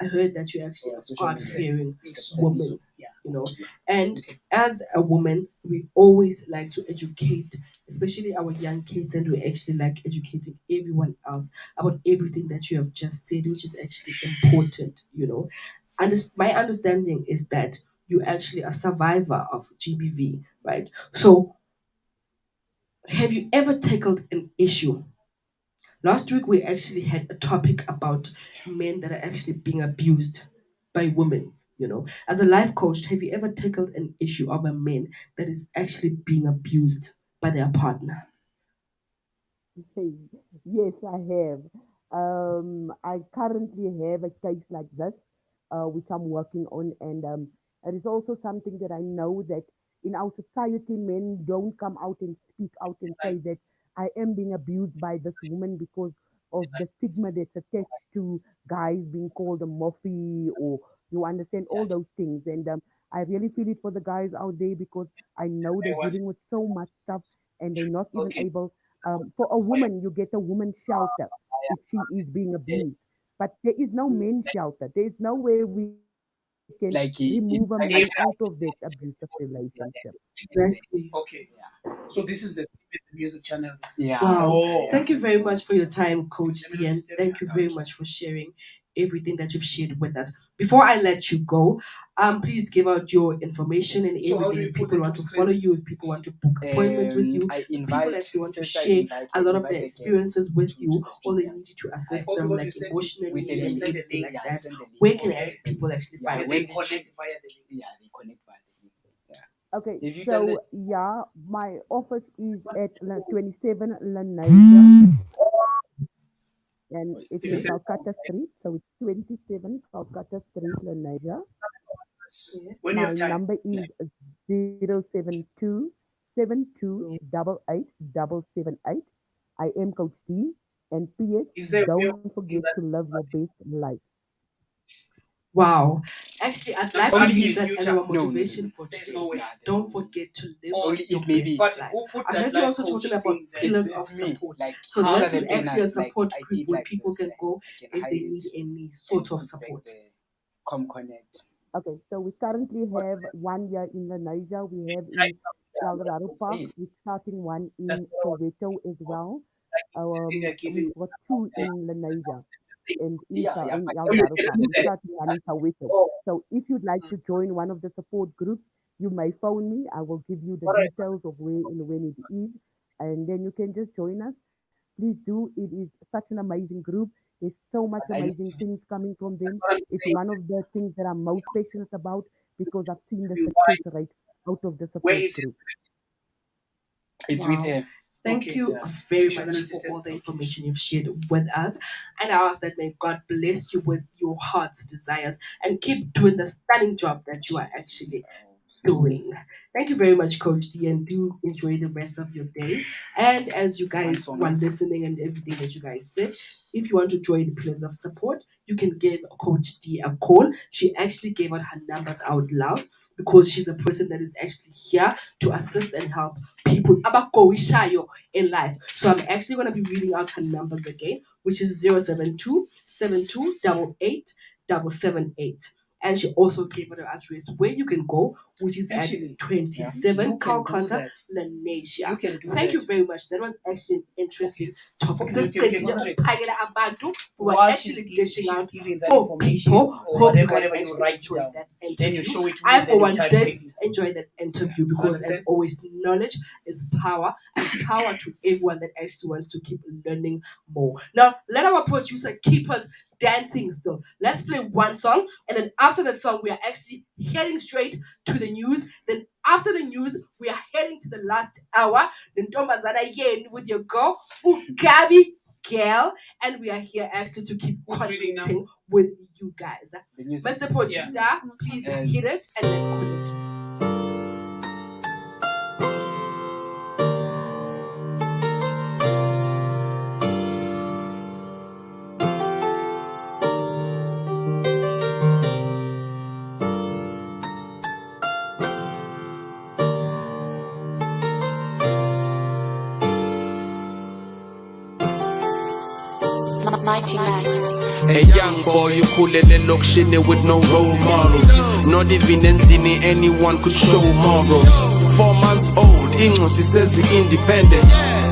I heard that you're actually a God fearing woman, you know, and as a woman, we always like to educate, especially our young kids, and we actually like educating everyone else about everything that you have just said, which is actually important, you know. And my understanding is that you're actually a survivor of GBV, right? So, have you ever tackled an issue? Last week, we actually had a topic about men that are actually being abused by women. You know, as a life coach, have you ever tackled an issue of a man that is actually being abused by their partner? Yes, I have. I currently have a case like this, which I'm working on, and it is also something that I know that in our society, men don't come out and speak out and say that I am being abused by this woman because of the stigma that's attached to guys being called a moffy, or you understand all those things. And I really feel it for the guys out there because I know they're dealing with so much stuff and they're not even able for a woman, you get a woman shelter if she is being abused. But there is no men's shelter. There is no way we can remove a man out of that abusive relationship. Exactly. Wow. Thank you very much for your time, Coach D, and thank you very much for sharing everything that you've shared with us. Before I let you go, please give out your information and everything. If people want to follow you, if people want to book appointments with you, if people actually want to share a lot of their experiences with you, or they need you to assist them like emotionally and everything like that, where can people actually find you? Okay, so yeah, my office is at 27 Lenasia, and it's in Okay. Calcutta Street. So it's 27 Calcutta Street, Lenasia. Yes. My number is 072 Yes. 728. I am Coach D. And PS, don't forget to live your best life. Wow. Actually, I'd like to use that as our motivation for today. Don't forget to live your best life. I heard you also talking about pillars of support. So this is actually a support group where people can go if they need any sort of support. Okay, so we currently have 1 year in Lenasia. We have in Eldorado Park. We're starting one in Soweto as well. We've got two in Lenasia and in Eldorado Park. We're starting one in Soweto. So if you'd like to join one of the support groups, you may phone me. I will give you the details of where and when it is, and then you can just join us. Please do. It is such an amazing group. There's so much amazing things coming from them. It's one of the things that I'm most passionate about because I've seen the success rate out of the support group. Wow. Thank you very much for all the information you've shared with us. And I ask that may God bless you with your heart's desires and keep doing the stunning job that you are actually doing. Thank you very much, Coach D, and do enjoy the rest of your day. And as you guys were listening and everything that you guys said, if you want to join Pillars of Support, you can give Coach D a call. She actually gave out her numbers out loud because she's a person that is actually here to assist and help people abagoishayo in life. So I'm actually going to be reading out her numbers again, which is 072 7288 778. And she also gave her the address where you can go, which is actually, at 27 Comm-Connect, Lenasia. Thank you very much. That was actually an interesting topic. We're actually dishing out for people. Hope you guys actually enjoyed that interview. Then you show it to I, for one, did enjoy that interview because, as always, knowledge is power, and power to everyone that actually wants to keep learning more. Now, let our producer keep us dancing still. Let's play one song, and then after the song, we are actually heading straight to the news. Then after the news, we are heading to the last hour. Then Tombazana again with your girl, Ugabi Girl, and we are here actually to keep connecting with you guys. Mr. Producer, please hit it and then quit it. A young boy, you kulele lokshine with no role models. Not even anyone could show morals. 4 months old, Ingosi says the independent.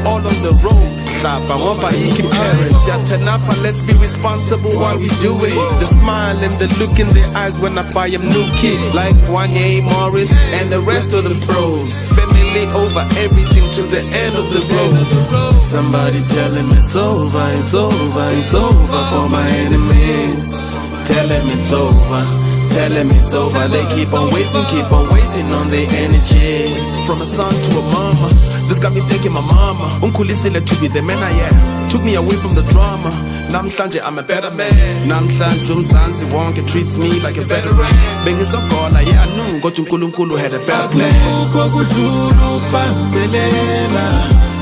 All on the road, parents. Yeah, turn up and let's be responsible while we do it. The smile and the look in their eyes when I buy them new kids. Like Wanye Morris and the rest of the bros. Family over everything till the end of the road. Somebody tell him it's over, it's over, it's over for my enemies. Tell him it's over, tell him it's over. They keep on wasting on their energy. From a son to a mama, this got me thinking my mama. Unkulisile to be the man I am. Took me away from the drama. Namhlanje I'm a better man. Namhlanje umzansi wonke treats me like a veteran. Bengisogola yeah I knew God uNkulunkulu had a better plan.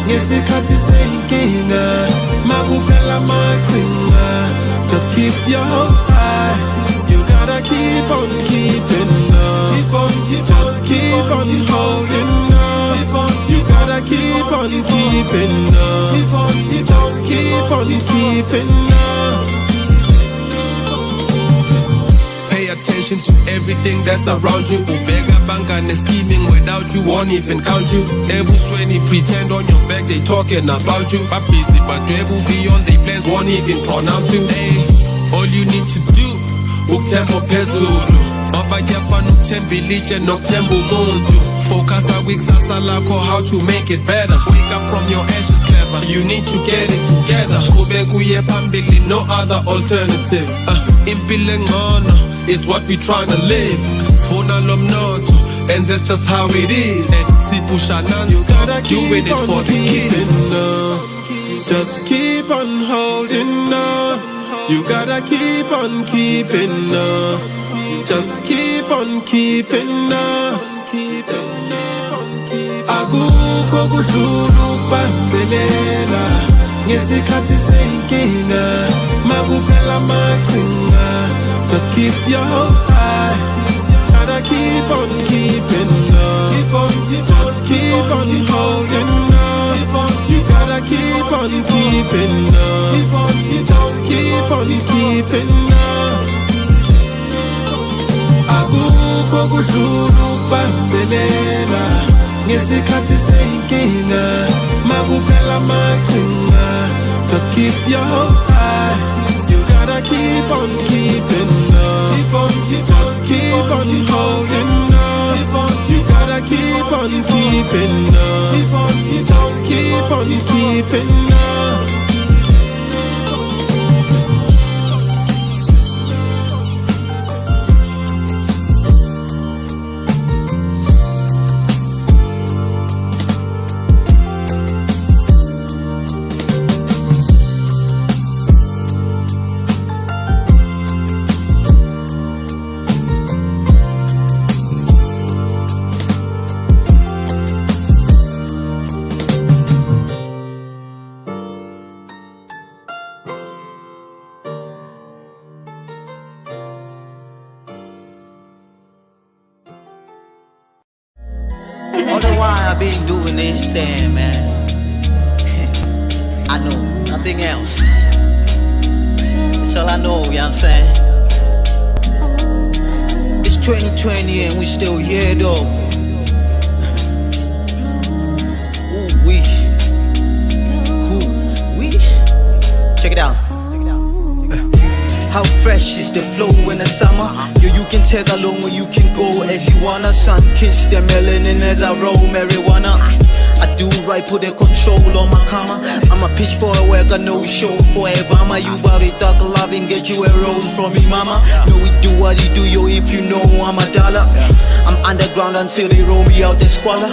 Ngesikhathi seyinkinga makuphela amaqhinga. Just keep your hopes high. You gotta keep on keeping on. Just keep on holding on. You gotta keep on keeping on. Just keep on keeping on. Pay attention to everything that's around you. Ubega bangane scheming without you won't even count you. Ebusweni pretend on your back they talking about you. But busy but beyond their plans won't even pronounce you. Hey, all you need to do ukthemba phezulu. Baba yafana ukuthembilitshe nokuthemba umuntu. Focus our kusasa lakho how to make it better. Wake up from your ashes clever. You need to get it together. Kube kuye phambili no other alternative. Impilo engcono is what we trying to live. Sifuna lo mnotho and that's just how it is. And sipusha non-stop, doing it for the kids. Just keep on holding on. You gotta keep on keeping on. Just keep on keeping on. Akukho kudlula ukubambelela ngesikhathi seyinkinga makuphela amaqhinga. Just keep your hopes high. Gotta keep on keeping on. Just keep on holding on. You gotta keep on keeping on. Just keep on keeping on. Akukho kudlula ukubambelela ngesikhathi seyinkinga makuphela amaqhinga. Just keep your hopes high. You gotta keep on keeping on. Just keep on holding on. You gotta keep on keeping on. Just keep on keeping on. I've been doing this thing, man. I know nothing else. It's all I know, you know what I'm saying? It's 2020 and we still here though. Ooh, we. Check it out. How fresh is the flow in the summer? Yo, you can tag along where you can go as you wanna. Sun kiss the melanin as I roll marijuana. I do right, put the control on my karma. I'm a pitch for a worker, no show for a mama. You bout it, dark loving, get you a rose from me, mama. No, we do what you do, yo, if you know I'm a dollar. I'm underground until they roll me out the squalor.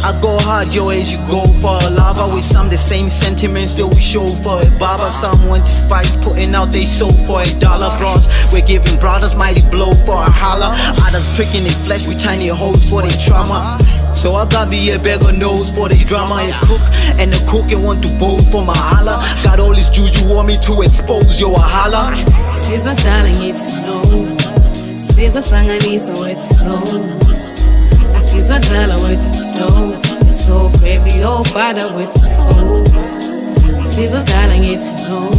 I go hard, yo, as you go for a lava. With some the same sentiments that we show for a baba. Someone despise putting out they soul for $1 bronze. We're giving brothers mighty blow for a holler. Others pricking their flesh with tiny holes for their trauma. So I got me a bag of nose for the drama and cook. And the cook and want to bowl for my holla. Got all this juju want me to expose, yo, a holla. Caesar styling it's flow. Caesar sanganisa with flow. Caesar dollar with the stone. It's so crazy, oh, butter with the stone. Caesar styling it's flow.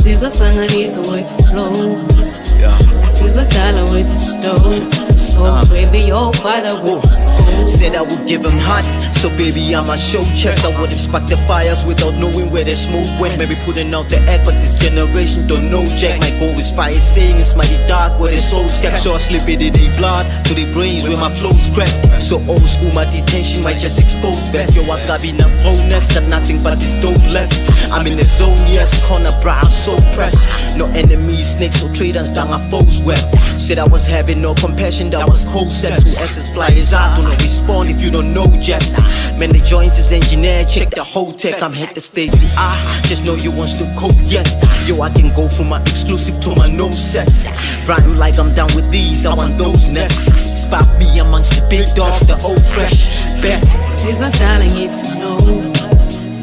Caesar sanganisa with flow. Caesar dollar with the stone. So crazy, oh, butter with the stone. Said I would give him hot, so baby I'm a show chest. I would spark the fires without knowing where the smoke went. Maybe putting out the act, but this generation don't know jack. My goal is fire saying it's mighty dark where the souls kept. So I slip it in their blood to their brains where my flow's cracked. So old school my detention might just expose that. Yo, I got enough flow next, got nothing but this dope left. I'm in the zone, yes, corner bra, I'm so pressed. No enemies, snakes or traders down my foes web. Said I was having no compassion, that was cold sex. Who SS flyers out, don't respond if you don't know jets. Man, the joints is engineered, check the whole tech. I'm hit the stage, you are, just know you want to cope yet. Yo, I can go from my exclusive to my no sets. Rhyme like I'm down with these, I want those next. Spot me amongst the big dogs, the old fresh bet. Caesar styling it's flow.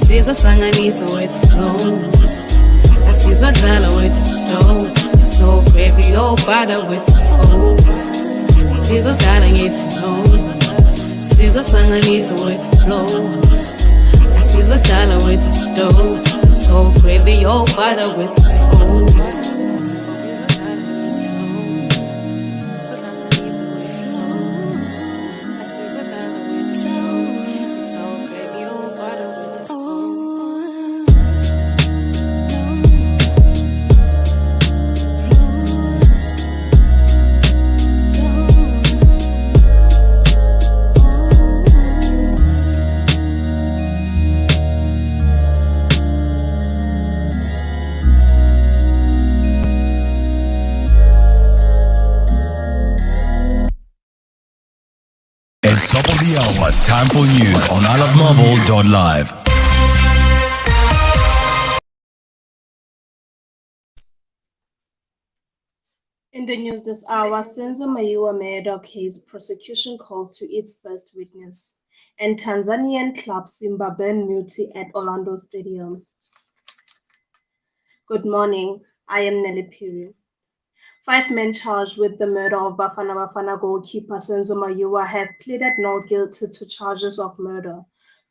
Caesar sanganisa with flow. Caesar dollar with the stone. It's so crazy, oh, butter with the stone. Caesar styling it's flow. Caesar sanganisa with flow. Caesar dollar with the stone. So crazy, oh, butter with the stone. Top of the hour, time for news on iLOVEmelville.LIVE. In the news this hour, Senzo Mayiwa murder case prosecution calls to its first witness, and Tanzanian club Simba burn multi at Orlando Stadium. Good morning, I am Nelly Piri. 5 men charged with the murder of Bafana Bafana goalkeeper Senzo Mayiwa have pleaded not guilty to charges of murder,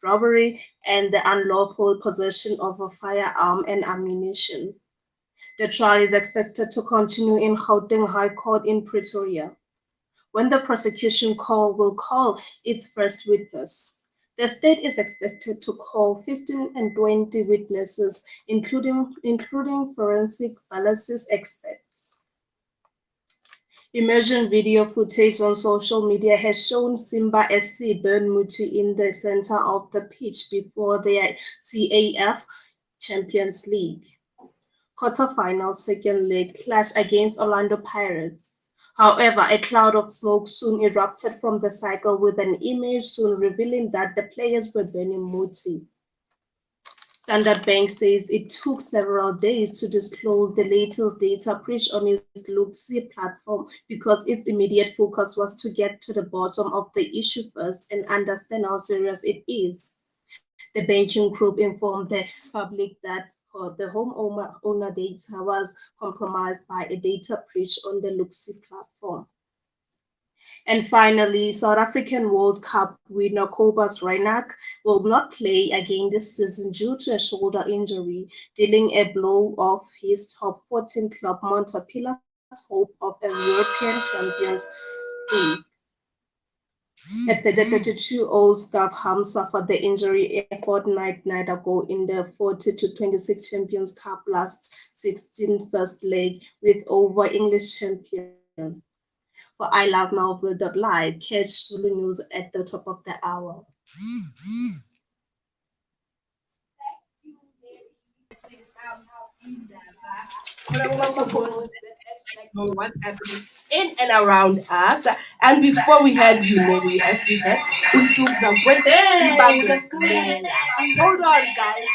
robbery, and the unlawful possession of a firearm and ammunition. The trial is expected to continue in Gauteng High Court in Pretoria, when the prosecution will call its first witness. The state is expected to call 15 and 20 witnesses, including forensic ballistics experts. Emerging video footage on social media has shown Simba SC burn Muti in the center of the pitch before their CAF Champions League quarterfinal second leg clash against Orlando Pirates. However, a cloud of smoke soon erupted from the cycle, with an image soon revealing that the players were burning Muti. Standard Bank says it took several days to disclose the latest data breach on its Luxi platform because its immediate focus was to get to the bottom of the issue first and understand how serious it is. The banking group informed the public that the homeowner data was compromised by a data breach on the Luxi platform. And finally, South African World Cup winner Cobus Reinach will not play again this season due to a shoulder injury, dealing a blow of his top 14 club Montepila's hope of a European Champions League. The 32-year-old Staffham suffered the injury a fortnight ago in the 40 to 26 Champions Cup last 16th first leg with over English champion. For iLOVEmelville.LIVE, catch Zulu News at the top of the hour. Know what's happening in and around us. And before we had we actually had Usumza Hold on, guys.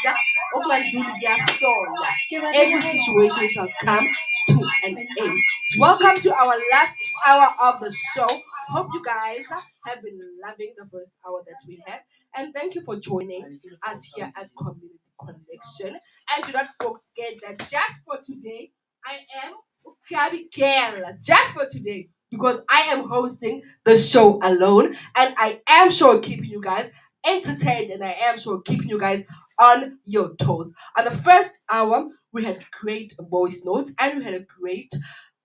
Every situation shall come to an end. Welcome to our last hour of the show. Hope you guys have been loving the first hour that we had. And thank you for joining us here at Community Connection. And do not forget that just for today, I am Krabi Girl. Just for today, because I am hosting the show alone, and I am sure keeping you guys entertained, and I am sure keeping you guys on your toes. On the first hour, we had great voice notes, and we had a great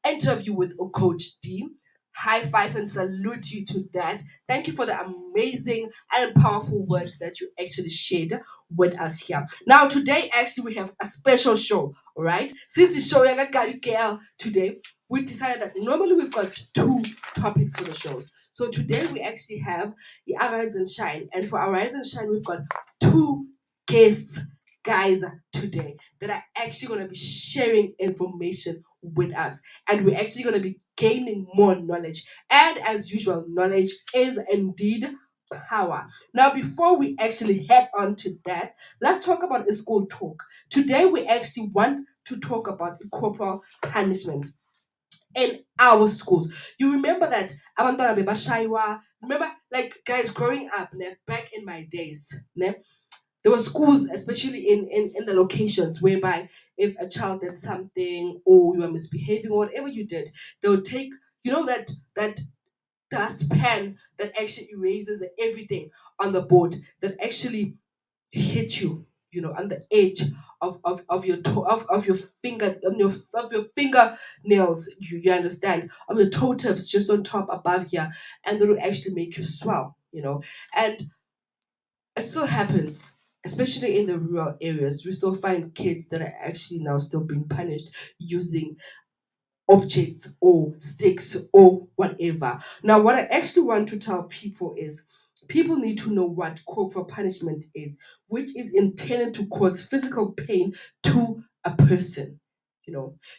interview with Coach D. High five and salute you to that. Thank you for the amazing and powerful words that you actually shared with us here. Now, today, actually, we have a special show, all right? Since the show KL today, we decided that normally we've got two topics for the shows. So today, we actually have the Arise and Shine. And for Arise and Shine, we've got two guests, guys, today that are actually going to be sharing information with us, and we're actually going to be gaining more knowledge. And as usual, knowledge is indeed power. Now, before we actually head on to that, let's talk about a school talk. Today, we actually want to talk about corporal punishment in our schools. You remember that abantwana bebashaywa. Remember, like guys, growing up, back in my days, there were schools, especially in the locations, whereby if a child did something or you were misbehaving or whatever you did, they would take, that dust pen that actually erases everything on the board, that actually hit you, on the edge of your toe, of your finger, of your fingernails, you understand, of your toe tips, just on top above here, and that will actually make you swell, and it still happens, especially in the rural areas. We still find kids that are actually now still being punished using objects or sticks or whatever. Now, what I actually want to tell people is people need to know what corporal punishment is, which is intended to cause physical pain to a person.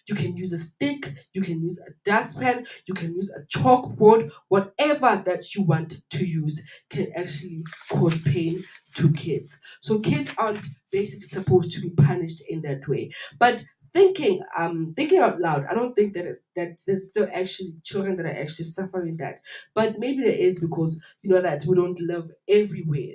You can use a stick, you can use a dustpan, you can use a chalkboard, whatever that you want to use can actually cause pain to kids. So kids aren't basically supposed to be punished in that way. But thinking out loud, I don't think that there's still actually children that are actually suffering that. But maybe there is, because that we don't live everywhere,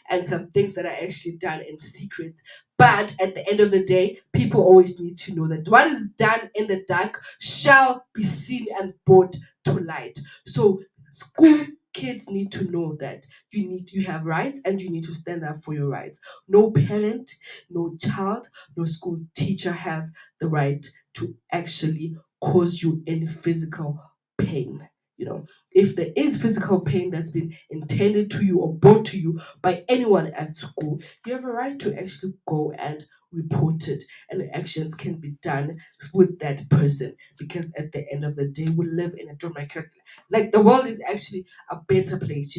and some things that are actually done in secret. But at the end of the day, people always need to know that what is done in the dark shall be seen and brought to light. So school kids need to know that you have rights, and you need to stand up for your rights. No parent, no child, no school teacher has the right to actually cause you any physical pain. If there is physical pain that's been intended to you or brought to you by anyone at school, you have a right to actually go and report it, and actions can be done with that person, because at the end of the day, we live in a democratic, like the world is actually a better place.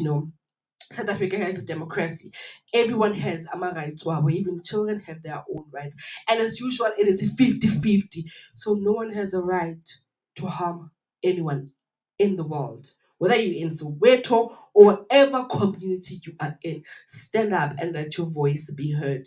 South Africa has a democracy. Everyone has rights, where even children have their own rights. And as usual, it is 50-50. So no one has a right to harm anyone in the world. Whether you're in Soweto or whatever community you are in, stand up and let your voice be heard,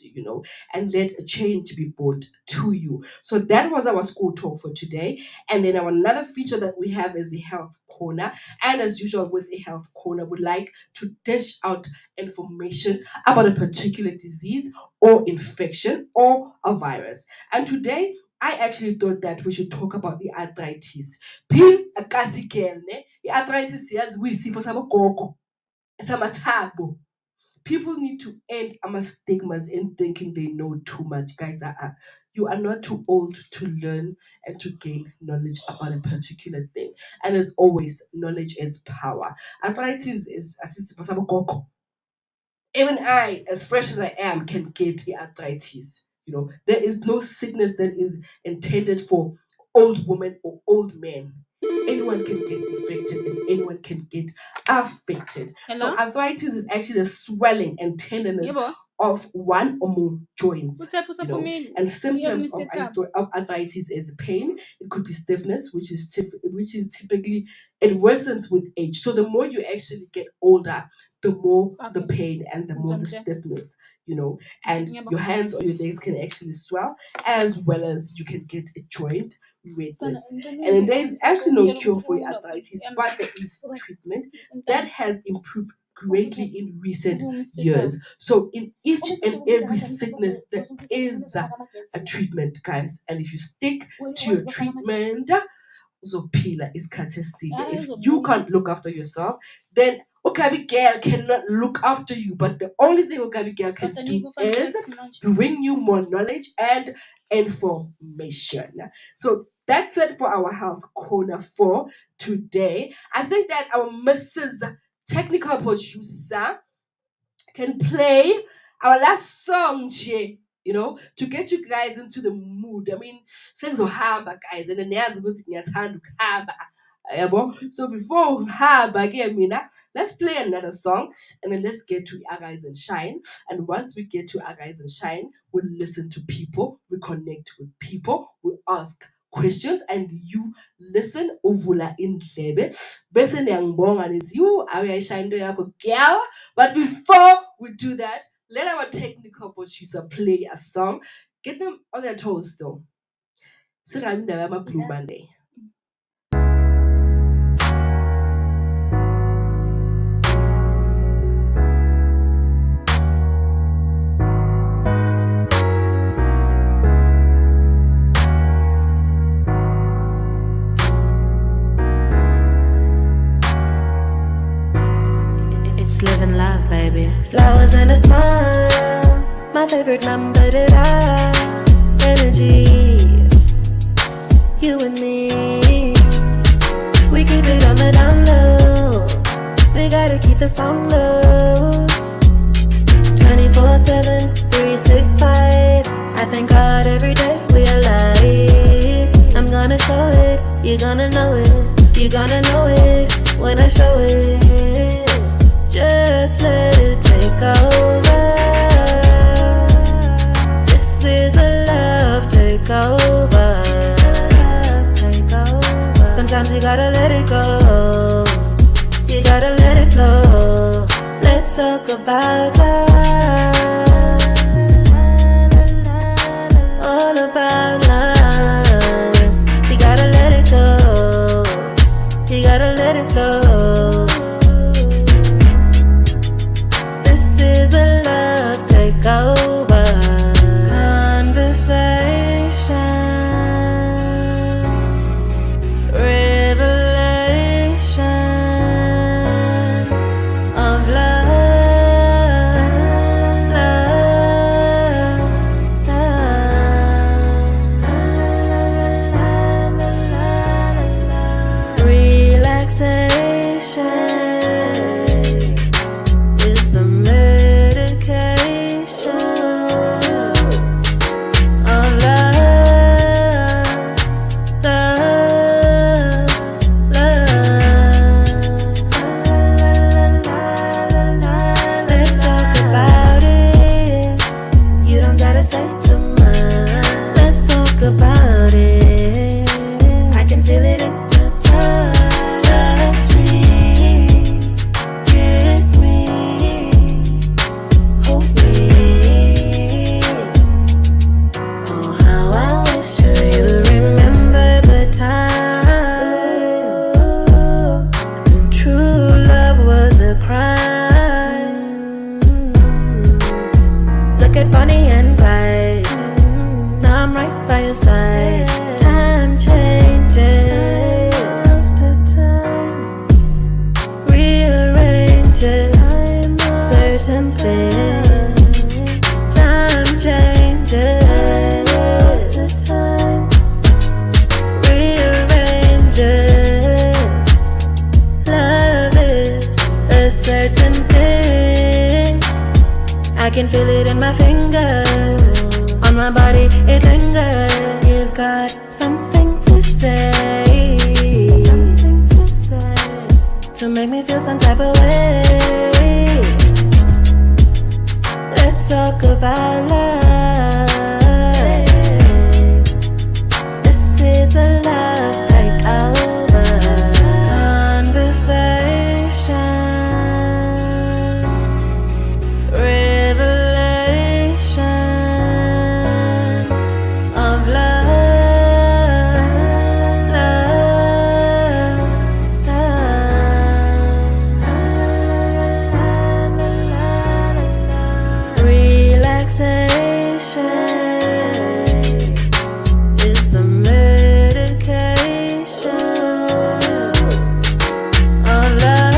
and let a change be brought to you. So that was our school talk for today. And then our another feature that we have is the health corner. And as usual with the health corner, we'd like to dish out information about a particular disease or infection or a virus. And today I actually thought that we should talk about the arthritis. P akasi kelne, the arthritis yes we see for some gogo, some people need to end our stigmas in thinking they know too much. Guys, you are not too old to learn and to gain knowledge about a particular thing. And as always, knowledge is power. Arthritis is even I, as fresh as I am, can get the arthritis. There is no sickness that is intended for old women or old men. Anyone can get infected and anyone can get affected. So arthritis is actually the swelling and tenderness of one or more joints. And symptoms of arthritis is pain. It could be stiffness, which is typically it worsens with age. So the more you actually get older, the more the pain and the more the stiffness, and your hands or your legs can actually swell, as well as you can get a joint redness. And then there's actually no cure for your arthritis, but there is treatment that has improved greatly in recent years. So in each and every sickness, there is a treatment, guys. And if you stick to your treatment, uzophila isikhathi eside. If you can't look after yourself, then Okabi Girl cannot look after you. But the only thing Okabi Girl can do is bring you more knowledge and information. So that's it for our health corner for today. I think that our Mrs. Technical Producer can play our last song, Jay. To get you guys into the mood. I mean, sengizohamba guys, and then ngiyathanda ukuhamba. So before uhamba again, mina, let's play another song, and then let's get to Arise and Shine. And once we get to Arise and Shine, we'll listen to people, we connect with people, we ask questions, and you listen uvula indlebe bese niyangibonga nithi you awuyayishaya into yakho girl. But before we do that, let our technical producer play a song. Get them on their toes still. Blue Monday. It's living life, baby. Flowers and a smile, my favorite number to die. Energy, you and me. We keep it on the down low. We gotta keep the sound low. 24/7, 365. I thank God every day we alive. I'm gonna show it, you're gonna know it. You're gonna know it when I show it. Just let it take over. This is a love takeover. Sometimes you gotta let it go. You gotta let it flow. Let's talk about love. All about love. You gotta let it go. You gotta let it flow. Over conversation, revelation of love, relaxation. can feel it in my fingers. On my body, it lingers. You've got something to say. Something to say. To make me feel some type of way. Let's talk about love. This is a love takeover conversation, revelation of love, relaxation is the medication of love,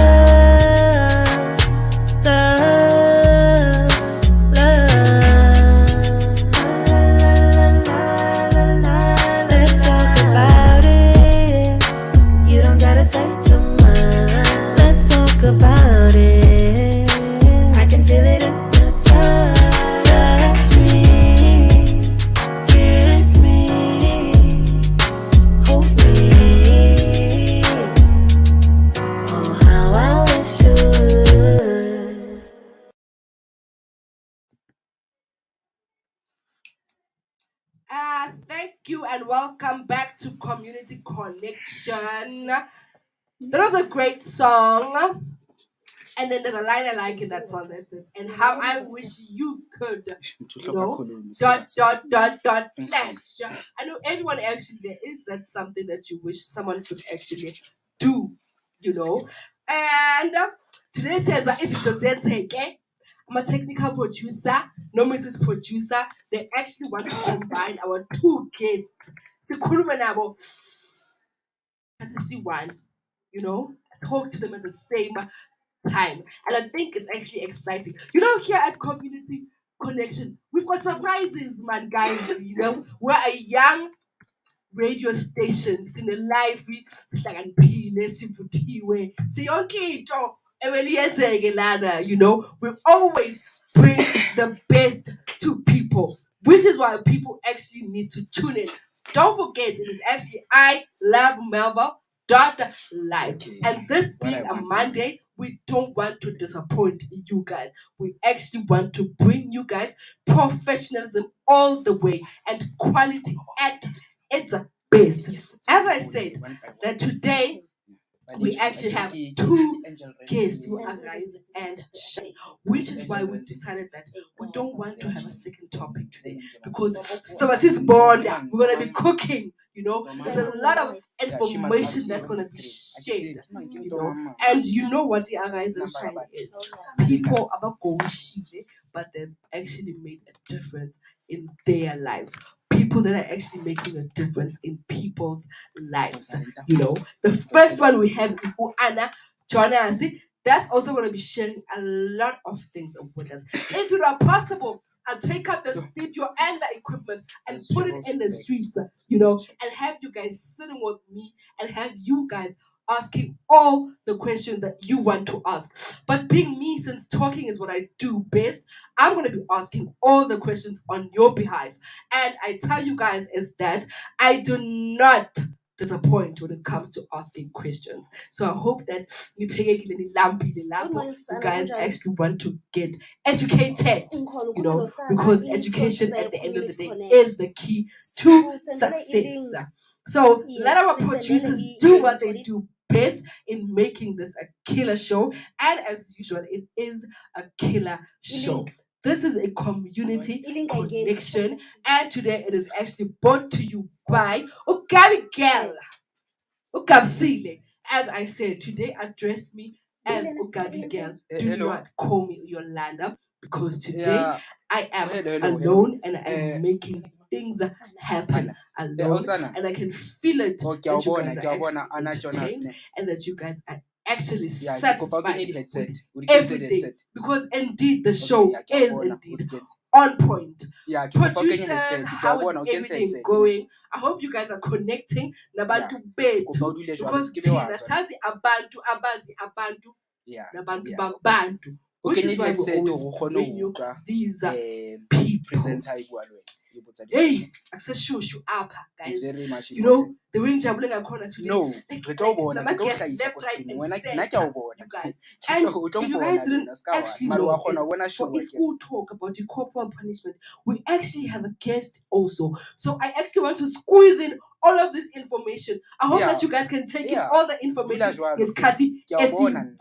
Let's talk about it. You don't gotta say too much. Let's talk about it. I can feel it in the touch. Touch me, kiss me, hold me. Oh, how I wish you would. Thank you and welcome back to Community Connection. That was a great song. And then there's a line I like in that song that says, and how I wish you could, dot, slash. I know everyone actually, there is that something that you wish someone could actually do, And today says, it's the Zenteke. I'm a technical producer, no Mrs. Producer. They actually want to combine our two guests. So, see one, talk to them at the same time. And I think it's actually exciting. Here at Community Connection, we've got surprises, man, guys. We're a young radio station. Sine live, sihlakaniphile, sivuthiwe, siyonke into ebeliyenzeke lana, we always bring the best to people, which is why people actually need to tune in. Don't forget, it is actually iLOVEmelville.LIVE. Okay. And this being a Monday, we don't want to disappoint you guys. We actually want to bring you guys professionalism all the way and quality at its best. As I said, that today we actually have two guests who are rise and shine, which is why we decided that we don't want to have a second topic today because is born. We're gonna be cooking. There's a lot of information that's gonna be shared. And you know what the rise and shine is? People are not going shile, but they've actually made a difference in their lives. People that are actually making a difference in people's lives. The first one we have is Anna Jonas. That's also going to be sharing a lot of things with us. If it were possible, I'll take out the studio and the equipment and put it in the streets, and have you guys sitting with me and have you guys asking all the questions that you want to ask. But being me, since talking is what I do best, I'm going to be asking all the questions on your behalf. And I tell you guys is that I do not disappoint when it comes to asking questions. So I hope that you guys actually want to get educated, because education at the end of the day is the key to success. So let our producers do what they do best in making this a killer show, and as usual, it is a killer show. This is a community connection, and today it is actually brought to you by Gabi Ugabsile. As I said, today address me as Ugabi Girl. Do not call me Yolanda, because today I am alone and I am making things happen alone, and I can feel it that you guys are actually entertained and that you guys are actually satisfied with everything, because indeed the show is indeed on point. Producers, how is everything going? I hope you guys are connecting nabantu bethu, because thina sazi abantu abazi abantu nabantu babantu. which is why we always bring you these people. Hey, akuseshushu apha guys. You know, the way ngijabule ngakhona today. Like my guest left, right, and center, you guys. And if you guys didn't actually know, is for a school talk about the corporal punishment, we actually have a guest also. So I actually want to squeeze in all of this information. I hope that you guys can take in all the information. Yes, Kati, SC1.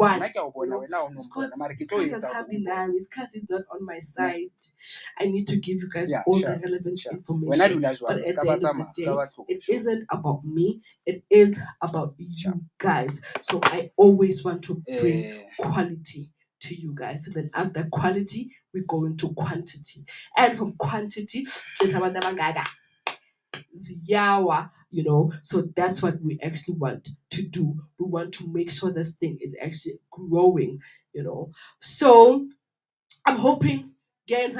Because has happened now. Kat is not on my side. I need to give you guys all the relevant information. But at the end of the day, it isn't about me. It is about you guys. So I always want to bring quality to you guys. And then after quality, we go into quantity. And from quantity, ziyawa, you know. So that's what we actually want to do. We want to make sure this thing is actually growing, you know. So I'm hoping, guys,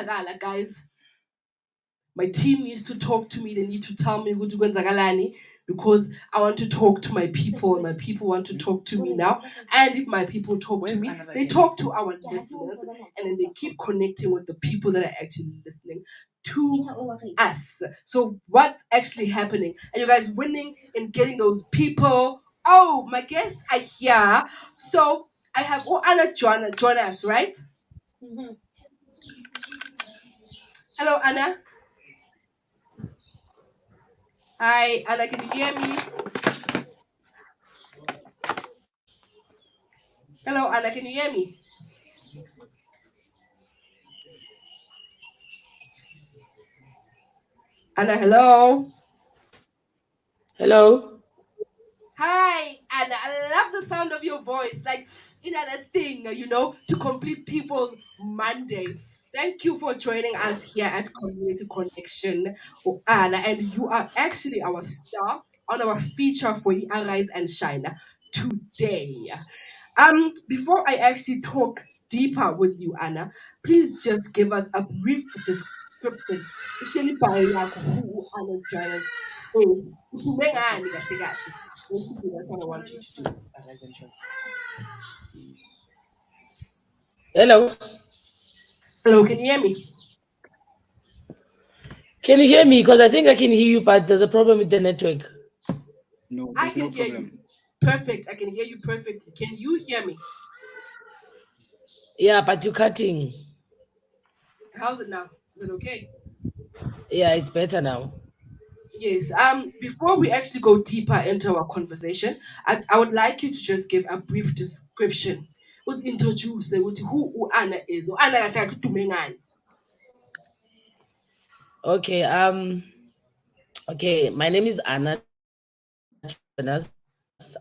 my team needs to talk to me. They need to tell me who to because I want to talk to my people and my people want to talk to me now. And if my people talk to me, they talk to our listeners and then they keep connecting with the people that are actually listening to us. So what's actually happening? Are you guys winning in getting those people? Oh, my guests are here. So I have Anna join us, right? Mm-hmm. Hello, Anna. Hi, Anna, can you hear me? Hello, Anna, can you hear me? Anna, hello. Hello. Hi, Anna. I love the sound of your voice. Like, that thing, to complete people's Monday. Thank you for joining us here at Community Connection, Anna. And you are actually our star on our feature for Arise and Shine today. Before I actually talk deeper with you, Anna, please just give us a brief description, especially by like who Anna Jonas is. Ukhulumengani kahle kahle. Basically, that's what I want you to do. Arise and Shine. Hello. Hello, can you hear me? Can you hear me? Because I think I can hear you, but there's a problem with the network. No, I can hear you. Perfect. I can hear you perfectly. Can you hear me? Yeah, but you're cutting. How's it now? Is it okay? Yeah, it's better now. Yes. Before we actually go deeper into our conversation, I would like you to just give a brief description. Was introduce who Anna is. Or Anna kahle kahle udume ngani? Okay. Okay. My name is Anna Jonas.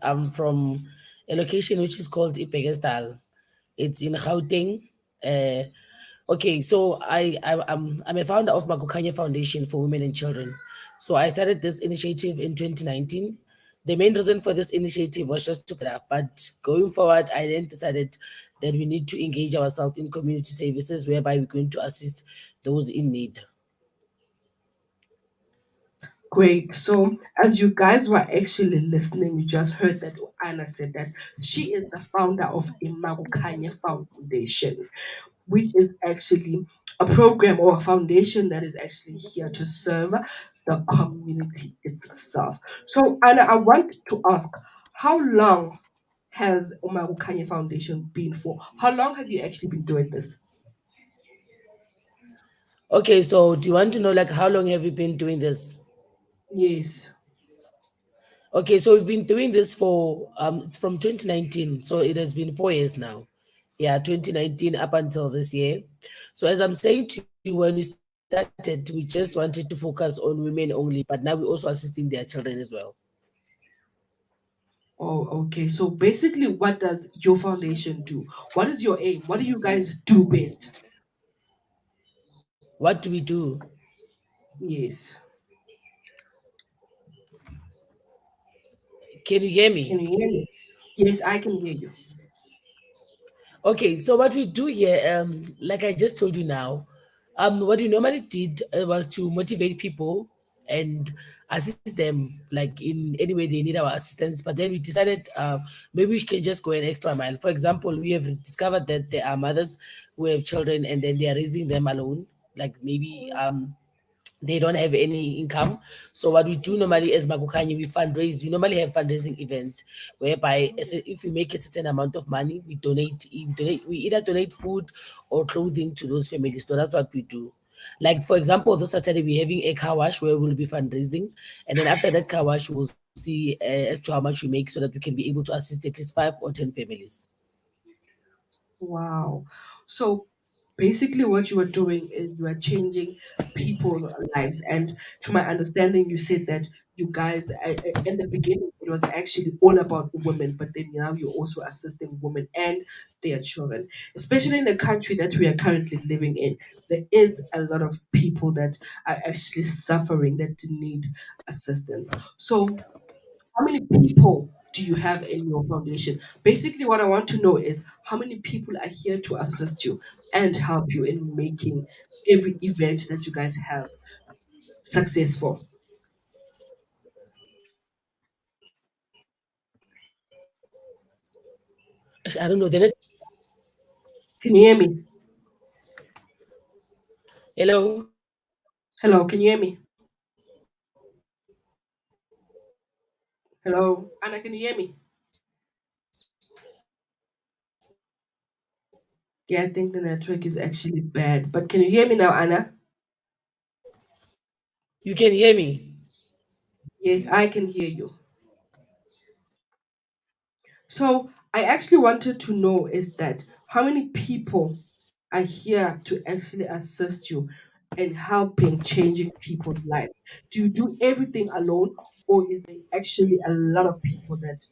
I'm from a location which is called Ipegestal. It's in Gauteng. Uh, okay, so I'm a founder of Magukanye Foundation for Women and Children. So I started this initiative in 2019. The main reason for this initiative was just to but going forward, I then decided that we need to engage ourselves in community services whereby we're going to assist those in need. Great. So, as you guys were actually listening, you just heard that Anna said that she is the founder of Imagukanye Foundation, which is actually a program or a foundation that is actually here to serve the community itself. So, Anna, I want to ask, how long has Imagukanye Foundation been for? How long have you actually been doing this? Okay, so do you want to know like how long have you been doing this? Yes. Okay, so we've been doing this for it's from 2019, so it has been 4 years now. Yeah, 2019 up until this year. So as I'm saying to you, when we started, we just wanted to focus on women only, but now we're also assisting their children as well. Oh, okay. So basically, what does your foundation do? What is your aim? What do you guys do best? What do we do? Yes. Can you hear Can me? you hear me? Yes, I can hear you. Okay, so what we do here, like I just told you now, what we normally did was to motivate people and assist them like in any way they need our assistance. But then we decided maybe we can just go an extra mile. For example, we have discovered that there are mothers who have children and then they are raising them alone. Like maybe they don't have any income. So what we do normally as Magukanye, we fundraise. We normally have fundraising events whereby if we make a certain amount of money, we either donate food or clothing to those families. So that's what we do. Like for example, this Saturday we're having a car wash where we'll be fundraising, and then after that car wash, we'll see as to how much we make so that we can be able to assist at least 5 or 10 families. Wow. So basically, what you were doing is you were changing people's lives. And to my understanding, you said that you guys, in the beginning, it was actually all about women, but then now you're also assisting women and their children, especially in the country that we are currently living in. There is a lot of people that are actually suffering that need assistance. So, how many people do you have in your foundation? Basically, what I want to know is how many people are here to assist you and help you in making every event that you guys have successful. I don't know. Then Can you hear me? hello. Hello, can you hear me? Hello, Anna, can you hear me? Yeah, I think the network is actually bad. But can you hear me now, Anna? You can hear me. Yes, I can hear you. So I actually wanted to know is that how many people are here to actually assist you in helping changing people's life? Do you do everything alone, or is there actually a lot of people that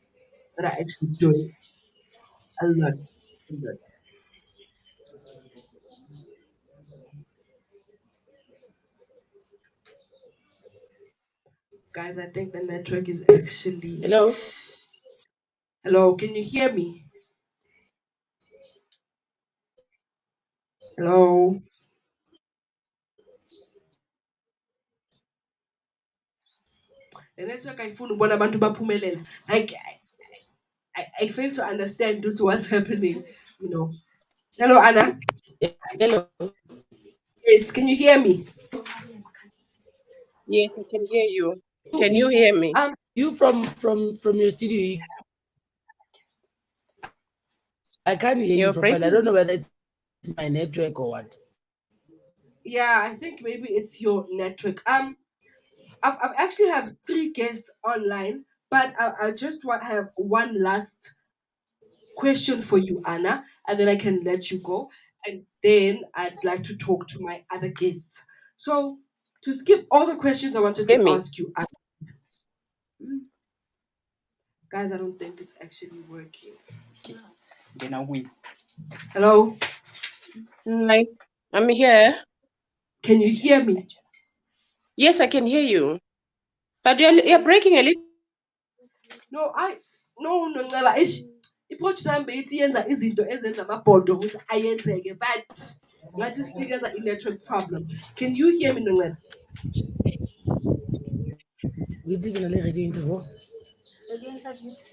are actually doing a lot? A lot? Guys, I think the network is actually. Hello. Hello, can you hear me? Hello. The network I phone ubona abantu baphumelela. Like I fail to understand due to what's happening. You know. Hello, Anna. Hello. Yes, can you hear me? Yes, I can hear you. Can you You, hear me? you from your studio. I can't hear you You're properly. I breaking. don't know whether it's my network or what. Yeah, I think maybe it's your network. I've actually have three guests online, but I just want have one last question for you, Anna, and then I can let you go. And then I'd like to talk to my other guests. So to skip all the questions I wanted Hear to me? ask you, Anna, guys, I don't think it's actually working. Then I win. Hello, Hi, I'm here. can you hear me? Yes, I can hear you. But you're breaking a little. No, no Nceba, i-project yami beyithi izinto ezenza amabhodo ukuthi ayenzeke but ngathi sinikeza i-network problem. Can you hear me, Nceba? Wait, even a radio interview.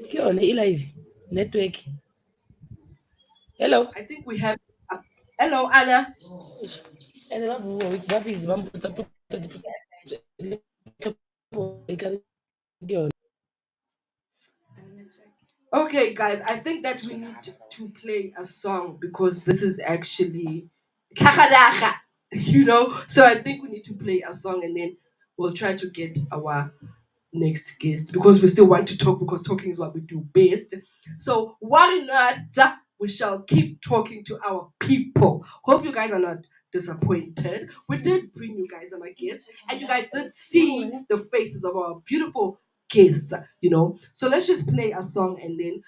Okay, on live network. Hello. I think we have. Hello, Anna. And it's that is Okay, guys, I think that we need to play a song because this is actually you know. So I think we need to play a song and then we'll try to get our next guest because we still want to talk because talking is what we do best. So why not? We shall keep talking to our people. Hope you guys are not disappointed. We did bring you guys as my guests, and you guys did see the faces of our beautiful guests, you know. So let's just play a song and then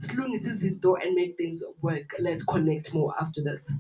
slungise izinto and make things work. Let's connect more after this.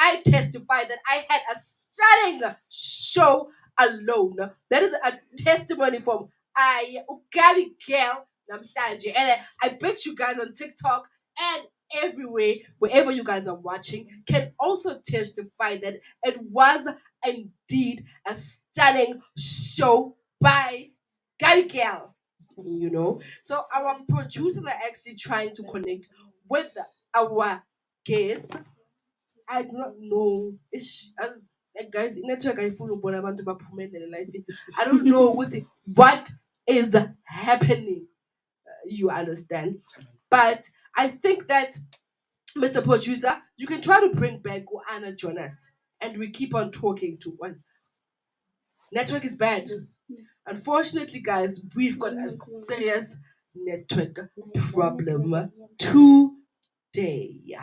I testify that I had a stunning show alone. That is a testimony from Gabby Girl Namsanje. And I bet you guys on TikTok and everywhere, wherever you guys are watching, can also testify that it was indeed a stunning show by Gabby Girl. So our producers are actually trying to connect with our guest. I do not know. As guys, network I follow abantu baphumelele life. I don't know what is happening. You understand? But I think that Mr. Producer, you can try to bring back Anna Jonas, and we keep on talking to one. Network is bad. Unfortunately, guys, we've got a serious network problem today.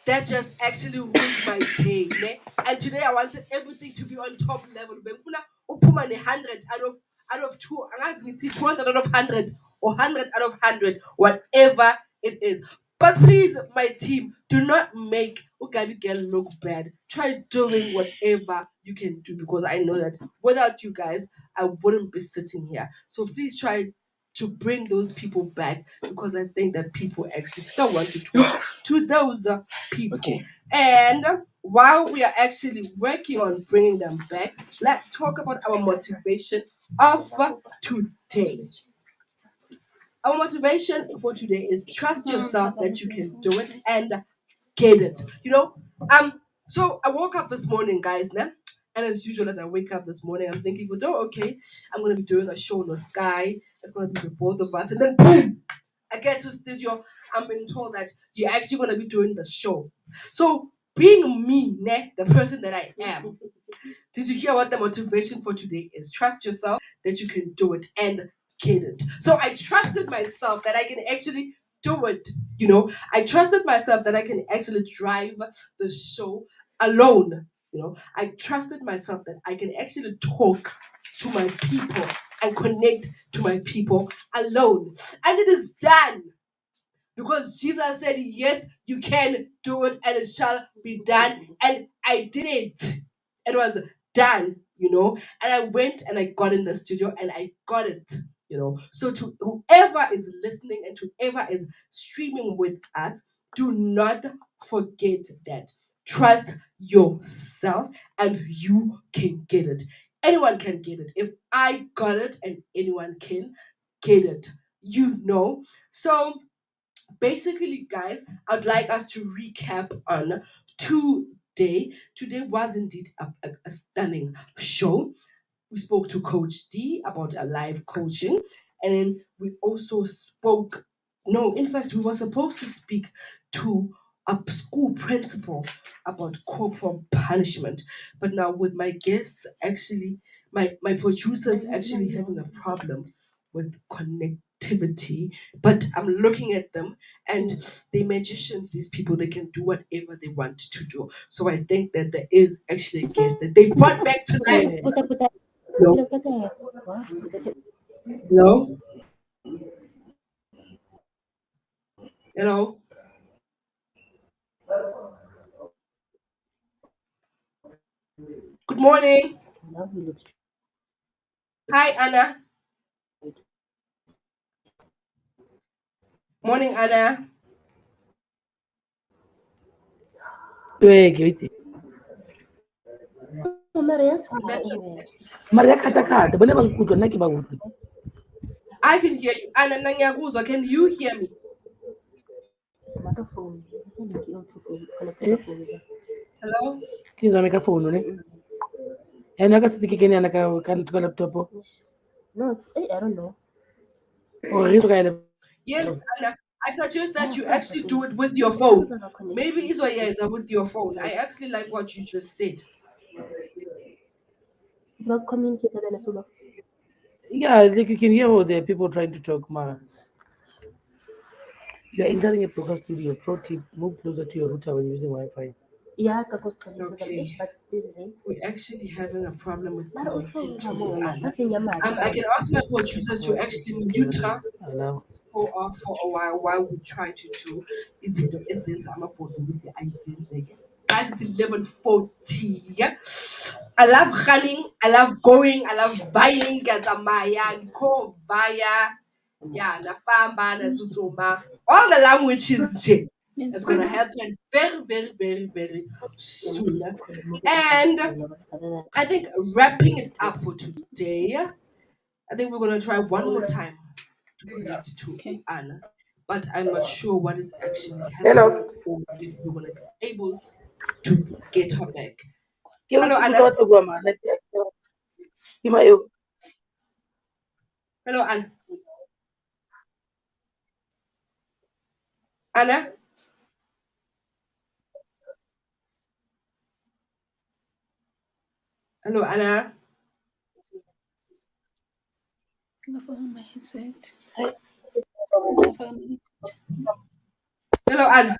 That just actually ruined my day. Ne? And today I wanted everything to be on top level. Bengifuna uphuma 100 out of 200 out of 100 or 100 out of 100, whatever it is. But please, my team, do not make Ugabi Girl look bad. Try doing whatever you can do, because I know that without you guys, I wouldn't be sitting here. So please try to bring those people back, because I think that people actually still want to talk to those people. Okay. And while we are actually working on bringing them back, let's talk about our motivation of today. Our motivation for today is trust yourself that you can do it and get it. So I woke up this morning, guys, and as usual, as I wake up this morning, I'm thinking, okay, I'm gonna be doing a show on the sky. It's gonna be the both of us, and then boom, I get to studio. I'm being told that you're actually gonna be doing the show. So being me, the person that I am, did you hear what the motivation for today is? Trust yourself that you can do it and get it. So I trusted myself that I can actually do it. I trusted myself that I can actually drive the show alone. I trusted myself that I can actually talk to my people and connect to my people alone. And it is done. Because Jesus said, yes, you can do it and it shall be done. And I did it. It was done, And I went and I got in the studio and I got it, So to whoever is listening and to whoever is streaming with us, do not forget that. Trust yourself and you can get it. Anyone can get it. If I got it and anyone can get it, So basically, guys, I'd like us to recap on today. Today was indeed a stunning show. We spoke to Coach D about our live coaching, and then we also spoke. No, in fact, we were supposed to speak to a school principal about corporal punishment, but now with my guests, actually, my producers actually having a problem with connectivity. But I'm looking at them, and they're magicians. These people, they can do whatever they want to do. So I think that there is actually a guest that they brought back to life. No. Hello? Hello? Good morning. Hi, Anna. Morning, Anna. I can hear you. Anna Nanyaguzo, can you hear me? Hello? Kizwa ameka phone ne. And akasithi kikeni anaka kantuka laptop. No, I don't know. Yes, Anna. I suggest that you actually do it with your phone. Maybe it's with your phone. I actually like what you just said. Yeah, like you can hear all the people trying to talk, ma. You're entering a broadcast studio. Pro tip: move closer to your router when using Wi-Fi. Okay. We're actually having a problem with connecting to Anna. I can ask my producers to actually mute her for a while we try to do izinto ezenza amabhodi ukuthi ayenzeke. Guys, it's 11:40. Yeah? I love running, I love going, I love buying, Gatamaya, Ko Vaya, yeah, Nafamba, Natutuma, all the languages. It's gonna happen very, very, very, very soon. And I think wrapping it up for today, I think we're gonna try one more time to connect to Anna, but I'm not sure what is actually happening or if we're gonna be able to get her back. Hello, Anna. Hello, Anna. Anna. Hello, Anna. My headset. Hello, Anna.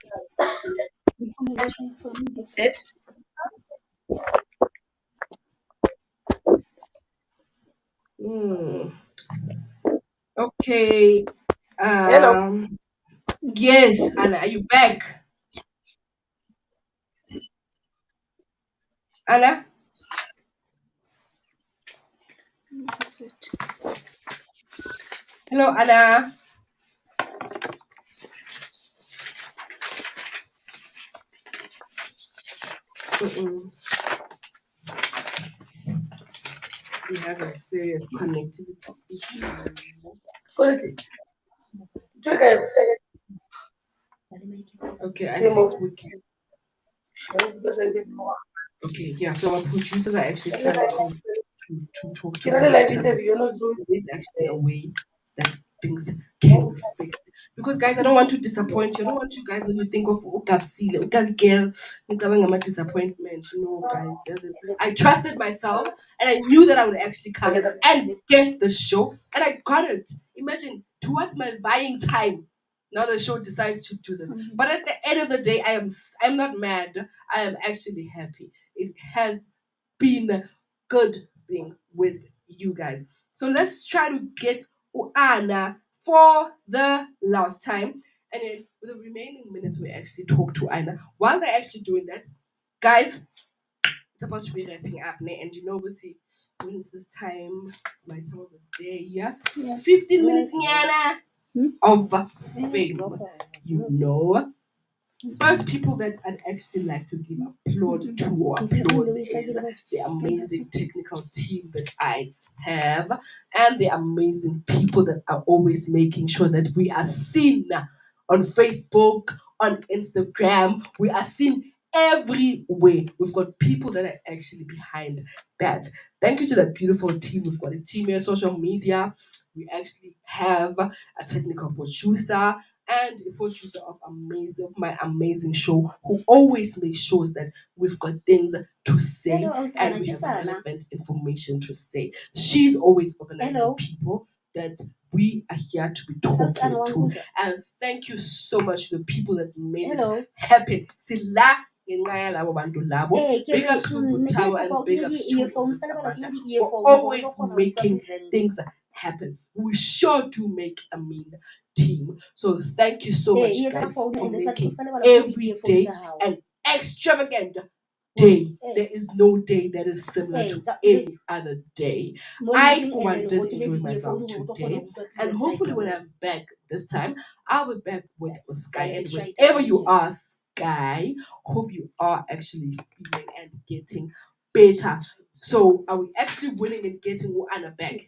Okay. Yes, Anna, are you back? Anna? Hello, Anna. We have a serious connectivity issue. Okay, I think we can. Okay, yeah. So our producers are actually trying to talk to her. There is actually a way that things can be fixed. Because guys, I don't want to disappoint you. I don't want you guys when you think of Ukabsile, Ukabigel, Ukabangama disappointment. No, guys, I trusted myself and I knew that I would actually come and get the show, and I got it. Imagine towards my buying time. Now the show decides to do this, but at the end of the day, I'm not mad. I am actually happy. It has been good being with you guys. So let's try to get Anna for the last time. And then with the remaining minutes, we actually talk to Anna. While they're actually doing that, guys, it's about to be wrapping up. And you know, we'll see when is this time? It's my time of the day. Yeah. 15 minutes, Nyana, of fame. You know. First people that I'd actually like to give applause is the amazing technical team that I have and the amazing people that are always making sure that we are seen on Facebook, on Instagram, we are seen everywhere. We've got people that are actually behind that. Thank you to that beautiful team. We've got a team here, social media. We actually have a technical producer and a producer of my amazing show, who always makes sure that we've got things to say and we have relevant information to say. She's always organizing people that we are here to be talking to. And thank you so much to the people that made it happen. Sila ngenxa yalabo bantu labo. Big ups to Butabo and big ups to Mrs. Amanda for always making things happen. We sure do make a mean team. So thank you so much, guys, for making every day an extravagant day. There is no day that is similar to any other day. I, for one, did enjoy myself today, and hopefully, when I'm back this time, I'll be back with Sky. And wherever you are, Sky, hope you are actually feeling and getting better. So, are we actually winning and getting Anna back?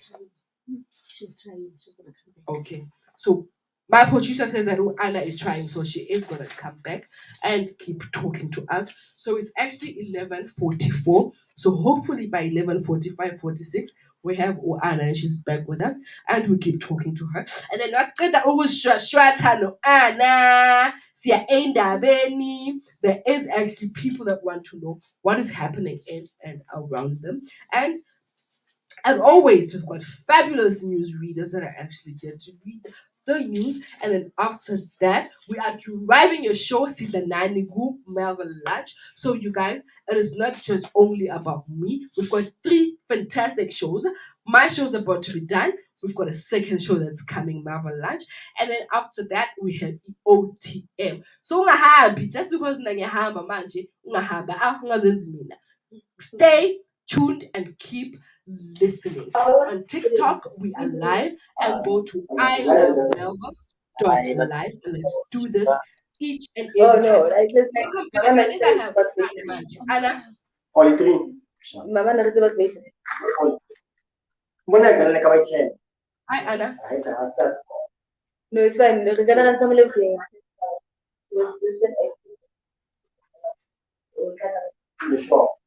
She's trying. She's gonna come back. Okay. So my producer says that Anna is trying, so she is gonna come back and keep talking to us. So it's actually 11:44. So hopefully by 11:45, 46, we have Anna and she's back with us, and we keep talking to her. And then let's get that Anna. There is actually people that want to know what is happening in and around them. And as always, we've got fabulous news readers that are actually here to read the news, and then after that, we are driving your show season 9 group Melville Lunch. So you guys, it is not just only about me. We've got 3 fantastic shows. My show's about to be done. We've got a second show that's coming, Melville Lunch, and then after that we have the OTM. So ungahambi, just because ngiyahamba manje, ungahamba ungazenzi mina. Stay tuned and keep listening. On TikTok, we are live, and go to iLOVEmelville.LIVE and let's do this each and every time. Welcome back. I think I have Anna. Mama narisibat me. Hi, Anna. No, it's fine. Regala kan sama lebih.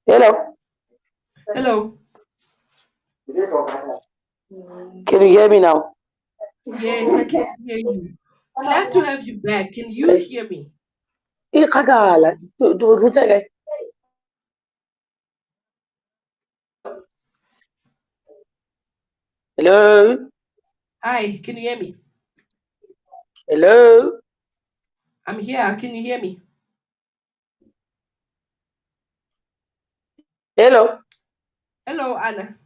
Hello. Hello. Can you hear me now? Yes, I can hear you. Glad to have you back. Can you hear me? Hello. Hi, can you hear me? Hello. I'm here. Can you hear me? Hello. Hello, Anna.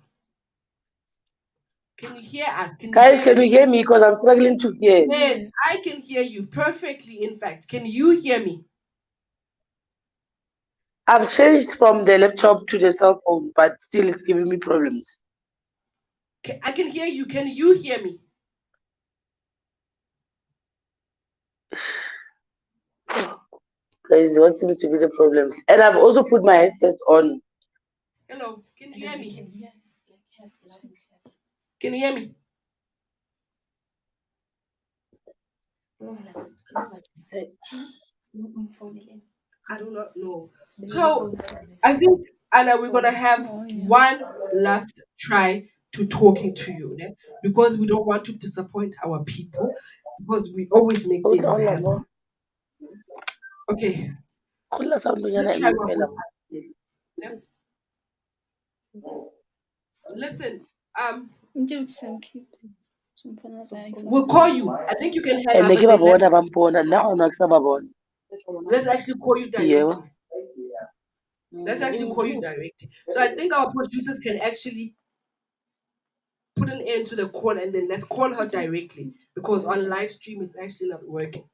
Can you hear us? Guys, can you hear me? Because I'm struggling to hear. Yes, I can hear you perfectly. In fact, can you hear me? I've changed from the laptop to the cell phone, but still it's giving me problems. I can hear you. Can you hear me? Guys, what seems to be the problems? And I've also put my headset on. Hello, can you hear me? Can you hear me? I do not know. So I think, Anna, we're gonna have one last try to talking to you, né? Because we don't want to disappoint our people, because we always make things happen. Okay. Let's try one more time. Yes. Listen, we'll call you. I think you can hang up. Let's actually call you directly. Let's actually call you directly. So I think our producers can actually put an end to the call and then let's call her directly, because on live stream it's actually not working.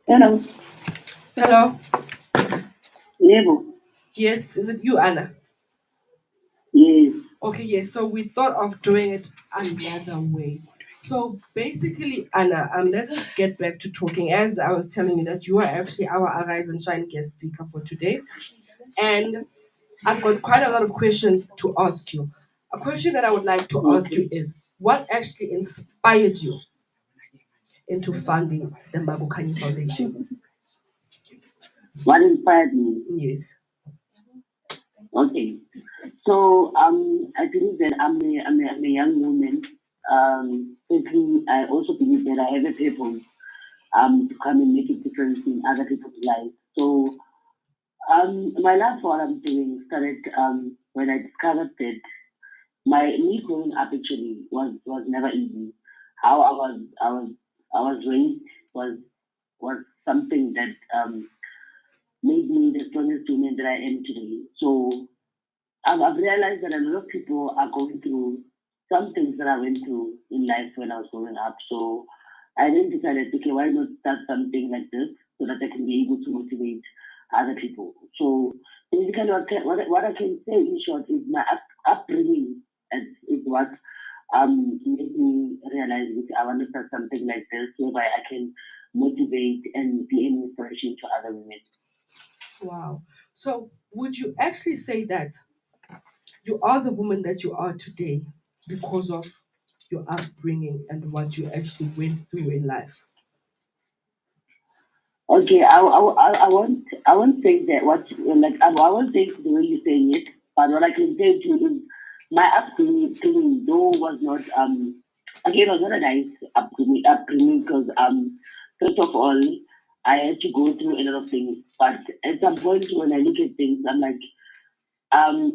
Hello. Hello. Levo. Yes, is it you, Anna? Yes. Okay, yes. So we thought of doing it another way. So basically, Anna, let's get back to talking. As I was telling you that you are actually our Arise and Shine guest speaker for today, and I've got quite a lot of questions to ask you. A question that I would like to ask you is, what actually inspired you into funding the Mabukani Foundation? What inspired me? Yes. Okay. So I believe that I'm a young woman. Secondly, I also believe that I have a purpose to come and make a difference in other people's lives. So my love for what I'm doing started when I discovered that me growing up actually was never easy. How I was raised was something that made me the strongest woman that I am today. So I've realized that a lot of people are going through some things that I went through in life when I was growing up. So I then decided, okay, why not start something like this so that I can be able to motivate other people. So basically, what I can say in short is my upbringing is what made me realize that I want to start something like this whereby I can motivate and be an inspiration to other women. Wow. So, would you actually say that you are the woman that you are today because of your upbringing and what you actually went through in life? Okay, I won't say that I won't say it the way you're saying it, but what I can say to you is my upbringing though was not again, it was not a nice upbringing because first of all I had to go through a lot of things, but at some point when I look at things I'm like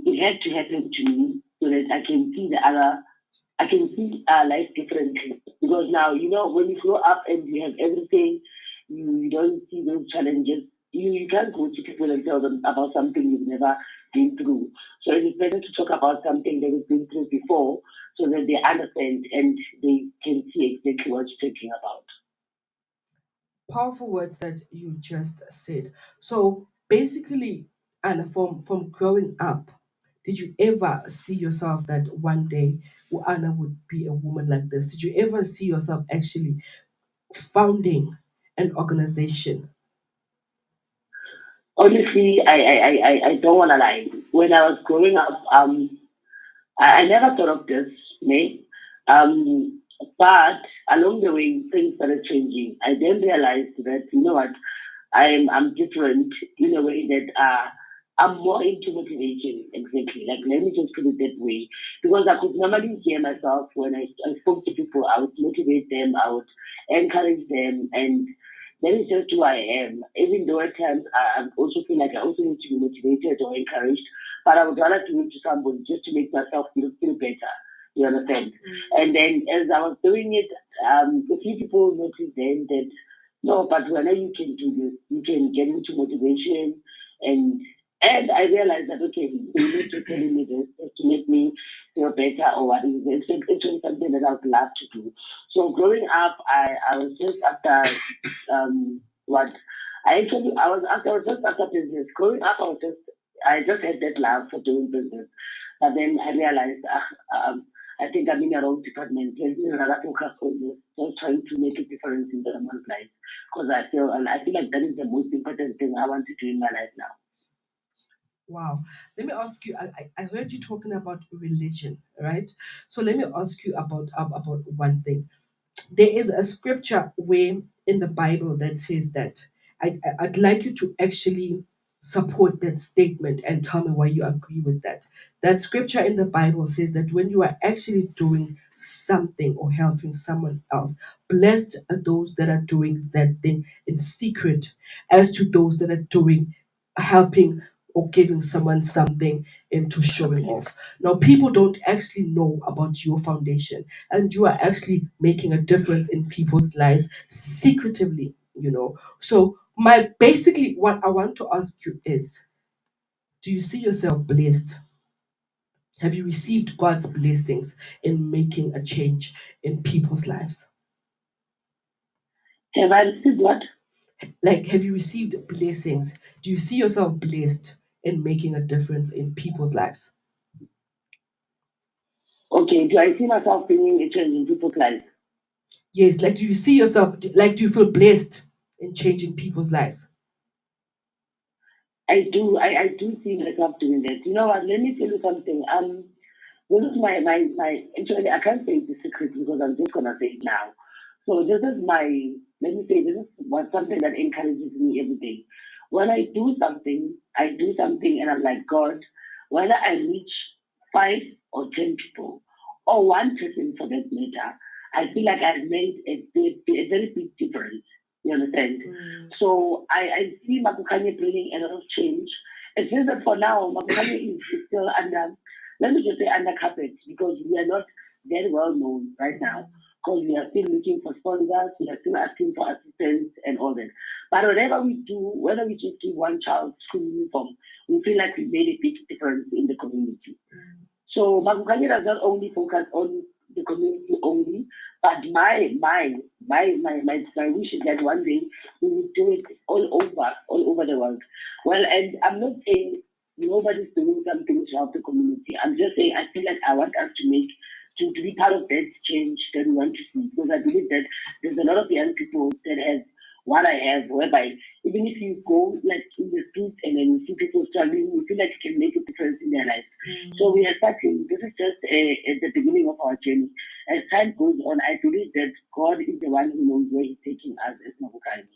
it had to happen to me so that I can see life differently. Because now, when you grow up and you have everything, you don't see those challenges. You can't go to people and tell them about something you've never been through. So it is better to talk about something that you've been through before so that they understand and they can see exactly what you're talking about. Powerful words that you just said. So basically, Anna, from growing up, did you ever see yourself that one day Anna would be a woman like this? Did you ever see yourself actually founding an organization? Honestly, I don't want to lie. When I was growing up, I never thought of this, May. Um, but along the way, things started changing. I then realized that, you know what, I'm different in a way that I'm more into motivation, exactly. Like, let me just put it that way. Because I could normally hear myself when I spoke to people, I would motivate them, I would encourage them, and that is just who I am. Even though at times I also feel like I also need to be motivated or encouraged, but I would rather do it to somebody just to make myself feel better. You understand? And then as I was doing it, a few people noticed then that no, but whenever you can do this, you can get into motivation and I realized that okay, they need to telling me this just to make me feel better or what is it. It's actually something that I would love to do. So growing up I was just after what I was just after business. Growing up I just had that love for doing business. But then I realized I think I'm in a wrong department. Let me rather focus on this, just trying to make a difference in the man's life. Because I feel like that is the most important thing I want to do in my life now. Wow. Let me ask you. I heard you talking about religion, right? So let me ask you about one thing. There is a scripture where in the Bible that says that I'd like you to actually support that statement and tell me why you agree with that. That scripture in the Bible says that when you are actually doing something or helping someone else, blessed are those that are doing that thing in secret, as to those that are doing helping or giving someone something into showing off. Now, people don't actually know about your foundation, and you are actually making a difference in people's lives secretively. So, my basically what I want to ask you is, do you see yourself blessed? Have you received God's blessings in making a change in people's lives? Have I received what? Like, have you received blessings? Do you see yourself blessed in making a difference in people's lives? Okay, do I see myself bringing a change in people's lives? Yes, like, do you see yourself, like, do you feel blessed in changing people's lives? I do. I do see myself doing that. You know what? Let me tell you something. This is my actually I can't say it's a secret because I'm just gonna say it now. So this is my let me say this is something that encourages me every day. When I do something and I'm like, God, whether I reach 5 or 10 people or one person for that matter, I feel like I've made a very big difference. You understand? So I see Makukanye bringing a lot of change. It's just that for now, Makukanye is still under, let me just say under carpet because we are not very well known right now because we are still looking for sponsors, we are still asking for assistance and all that. But whatever we do, whether we just give one child school uniform, we feel like we made a big difference in the community. So Magukanye does not only focus on the community only, but my wish is that one day we will do it all over the world. Well, and I'm not saying nobody's doing something to help the community. I'm just saying I feel like I want us to be part of that change that we want to see. Because I believe that there's a lot of young people that have what I have, whereby even if you go like in the streets and then you see people struggling, you feel like you can make a difference in their life. So we are starting. This is just at the beginning of our journey. As time goes on, I believe that God is the one who knows where He's taking us as Mabukani.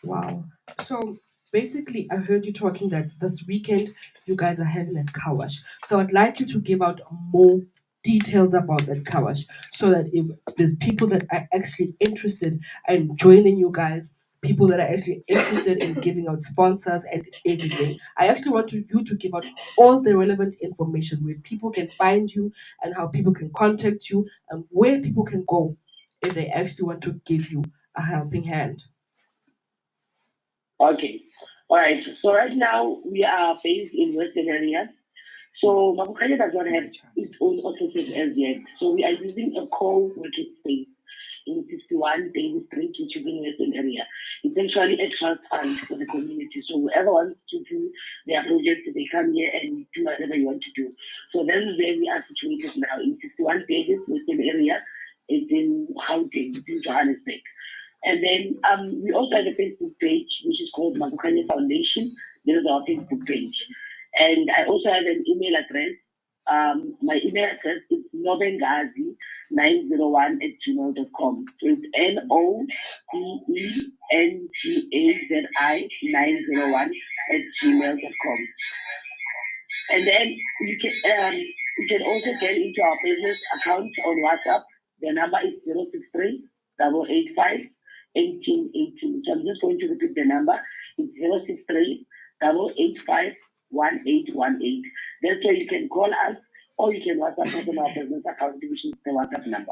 Wow. So basically, I heard you talking that this weekend you guys are having a kawash. So I'd like you to give out more details about that kawash so that if there's people that are actually interested in joining you guys, people that are actually interested in giving out sponsors and everything, I actually want you to give out all the relevant information where people can find you and how people can contact you and where people can go if they actually want to give you a helping hand. Okay. All right. So right now we are based in Western area. So Mabukani does not have its own offices as yet. So we are using a co-working space in 61 Davis Street, which is in Western area. It's actually a trust fund for the community. So whoever wants to do their project, they come here and do whatever you want to do. So that is where we are situated now in 61 Davis, Western area. It's in Gauteng, it's in Johannesburg. And then we also have a Facebook page, which is called Mabukani Foundation. There is our Facebook page. And I also have an email address. My email address is nobengazi901@gmail.com. So it's NOBENGAZI901@gmail.com. And then you can also get into our business account on WhatsApp. The number is 063 885 1818. So I'm just going to repeat the number. It's 063 885 1818. That's where you can call us or you can WhatsApp us on our business account, which is the WhatsApp number.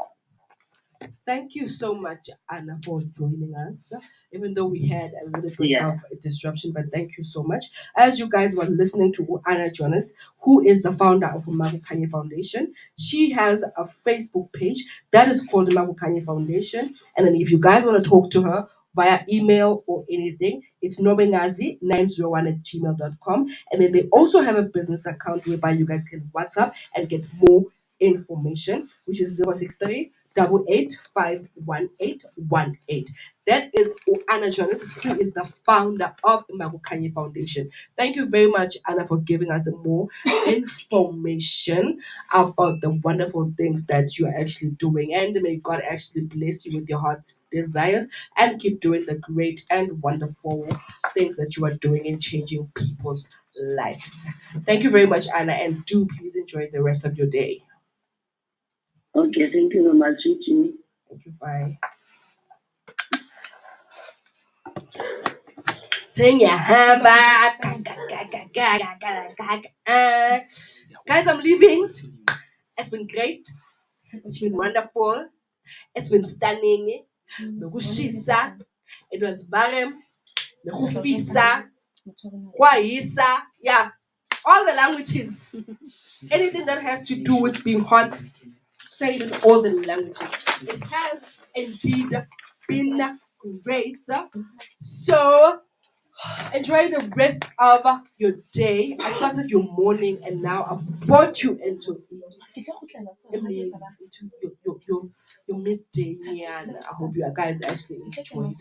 Thank you so much, Anna, for joining us. Even though we had a little bit of a disruption, but thank you so much. As you guys were listening to Anna Jonas, who is the founder of Mabukani Foundation, she has a Facebook page that is called the Mabukani Foundation. And then if you guys want to talk to her via email or anything, it's nobengazi901@gmail.com. And then they also have a business account whereby you guys can WhatsApp and get more information, which is 063 8851818. That is Anna Jonas, who is the founder of Mabukani Foundation. Thank you very much, Anna, for giving us more information about the wonderful things that you are actually doing. And may God actually bless you with your heart's desires and keep doing the great and wonderful things that you are doing in changing people's lives. Thank you very much, Anna, and do please enjoy the rest of your day. Okay, thank you very much. You too. Thank you. Bye. Sing your hand back. Guys, I'm leaving. It's been great. It's been wonderful. It's been stunning. It was barren. Yeah. All the languages. Anything that has to do with being hot, say it in all the languages. It has indeed been great. So enjoy the rest of your day. I started your morning and now I've brought you into your midday. And I hope you guys actually enjoyed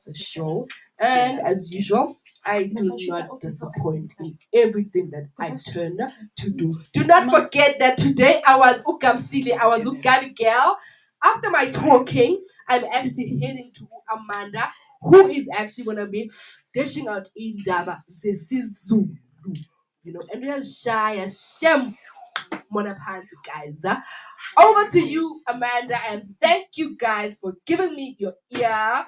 the show. And as usual, I do not disappoint in everything that I turn to do. Do not forget that today I was Ukamsili, I was Ugabi girl. After my talking, I'm actually heading to Amanda, who is actually going to be dishing out Indaba Zesizulu. You know, and we're shy Shem Monapants, guys. Over to you, Amanda, and thank you guys for giving me your ear.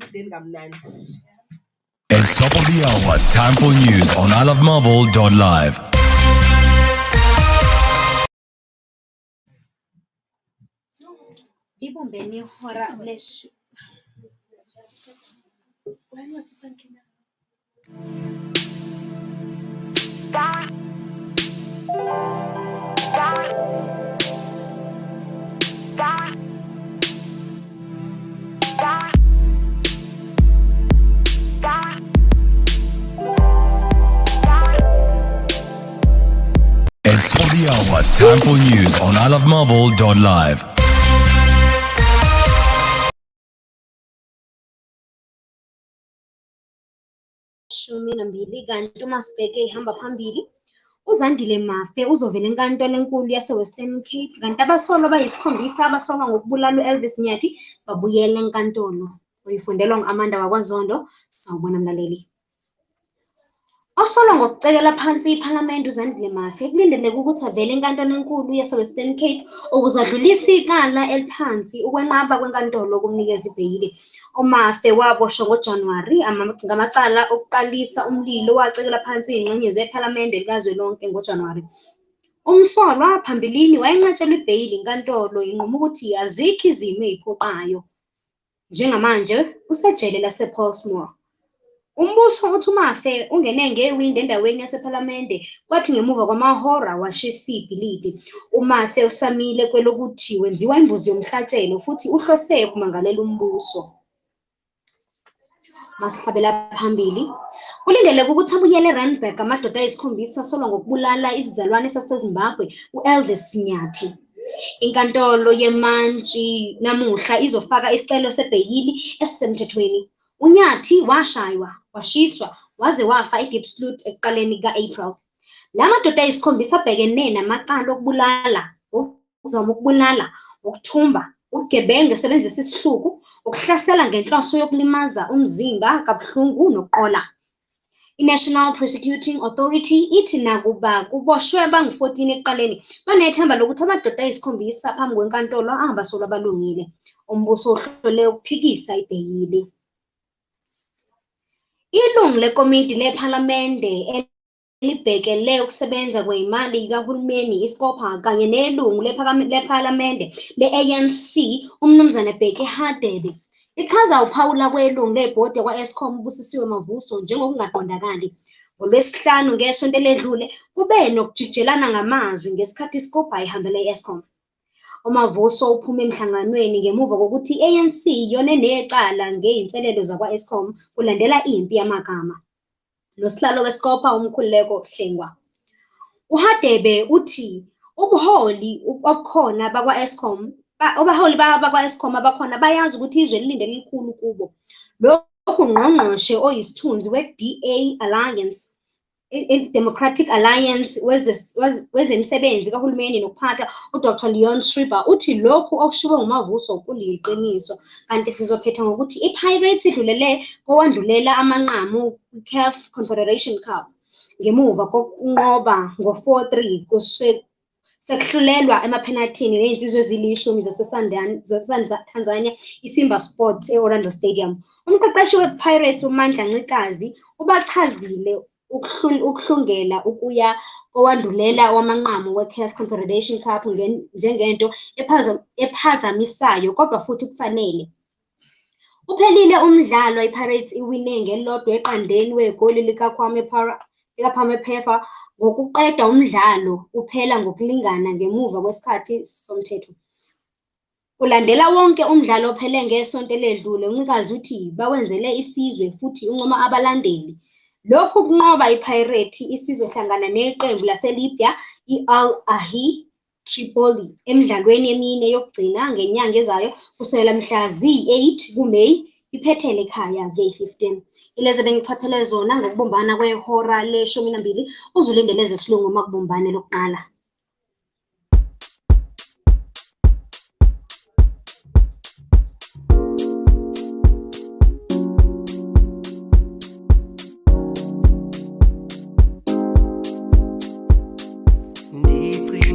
It's top of the hour. Time for news on iLOVEmelville.LIVE. It's top of the hour, time for news on iLOVEmelville.LIVE. Shumi nambili kanti uMasibheke ihamba phambili uZandile Mafe uzovela enkantolo enkulu yase-Western Cape kanti abasolwa abayisikhombisa abasolwa ngokubulala u-Elvis Nyathi babuyela enkantolo. Uyifundelwa ngu-Amanda wakwaZondo. Sawubona mlaleli. Osolwa ngokucekela phansi iPhalamende uZandile Mafe kulindeleke ukuthi avele enkantolo enkulu yase-Western Cape ukuze adlulise icala eliphansi ukwenqaba kwenkantolo ukumnikeza ibheyili. uMafe waboshwa ngoJanuwari ngamacala okuqalisa umlilo wacekela phansi izingxenye zePhalamende likazwelonke ngoJanuwari. Umsolwa phambilini wayenqatshelwe ibheyili inkantolo inquma ukuthi azikho izimo eziphoqayo. Njengamanje usejele lasePortsmouth. Umbuso uthi uMafe ungene ngewindi endaweni yasePhalamende kwathi ngemuva kwamahora washisa ibhilidi. uMafe usamile kwelokuthi wenziwa imbuzi yomhlatshelo futhi uhlose ukumangalela umbuso. Masihambela phambili. Kulindeleke ukuthi abuyele eRandburg amadoda ayisikhombisa asolwa ngokubulala isizalwane saseZimbabwe u-Elvis Nyathi. Inkantolo yemantshi namuhla izofaka isicelo sebheyili esisemthethweni. uNyathi washaywa, washiswa, waze wafa eDiepsloot ekuqaleni ka-April. La madoda ayisikhombisa abhekene namacala okubulala, ukuzama ukubulala, ukuthumba, ubugebengu esebenzisa isihluku, ukuhlasela ngenhloso yokulimaza umzimba kabuhlungu nokuqola. I-National Prosecuting Authority ithi nakuba kuboshwe abangu-14 ekuqaleni banethemba lokuthi amadoda ayisikhombisa phambi kwenkantolo angabasolwa abalungile. Umbuso uhlole ukuphikisa ibheyili. Ilungu lekomidi lePhalamende elibhekele ukusebenza kweyimali kahulumeni iSCOPA kanye nelungu lePhalamende le-ANC uMnumzane Bheki Hadebe ichaza uphawula kwelungu lebhodi yakwa-Eskom uBusisiwe Mavuso njengokungaqondakali. ngoLwesihlanu ngesonto eledlule kube nokujijelana ngamazwi ngesikhathi iSCOPA ihambele i-Eskom. uMavuso uphume emhlanganweni ngemuva kokuthi i-ANC iyona enecala ngeyinselelo zakwa-Eskom kulandela impi yamagama. Nosihlalo weSCOPA uMkhuleko Hlengwa. uHadebe uthi ubuholi obukhona bakwa-Eskom abakhona bayazi ukuthi izwe lilindele elikhulu kubo. Lokhu ngqongqoshe oyisithunzi we-DA Alliance, Democratic Alliance wezemisebenzi kahulumeni nokuphatha uDr Leon Schreiber uthi lokhu okushiwo nguMavuso kuliqiniso kanti sizophetha ngokuthi iPirates idlulele kowandlulela amanqamu kwiCAF Confederation Cup ngemuva kokunqoba ngo-4-3 sekuhlulelwa emaphenathini nezinsizwa ezilishumi zaseTanzania iSimba Sports e-Orlando Stadium. Umqeqeshi wePirates uMandla Ncikazi ubachazile ukuhlungela ukuya kowandlulela wamanqamu weCAF Confederation Cup njengento ephazamisayo kodwa futhi kufanele. Uphelile umdlalo iPirates iwine ngelodwa eqandeni wegoli likaKwame Phepha ngokuqeda umdlalo uphela ngokulingana ngemuva kwesikhathi somthetho. Kulandela wonke umdlalo ophele ngesonto eledlule uNcikazi uthi bawenzele isizwe futhi uncoma abalandeli. Lokhu kunqoba iPirates isizwe hlangana neqembu laseLibya i-Al Ahly Tripoli emidlalweni emine yokugcina ngenyanga ezayo kusukela mhla zi-8 kuMeyi iphethele ekhaya nge-15. Ilezi bengiphathele zona ngokubumbana kwehora le-12 uzulindele zesilungu makubumbane lokuqala.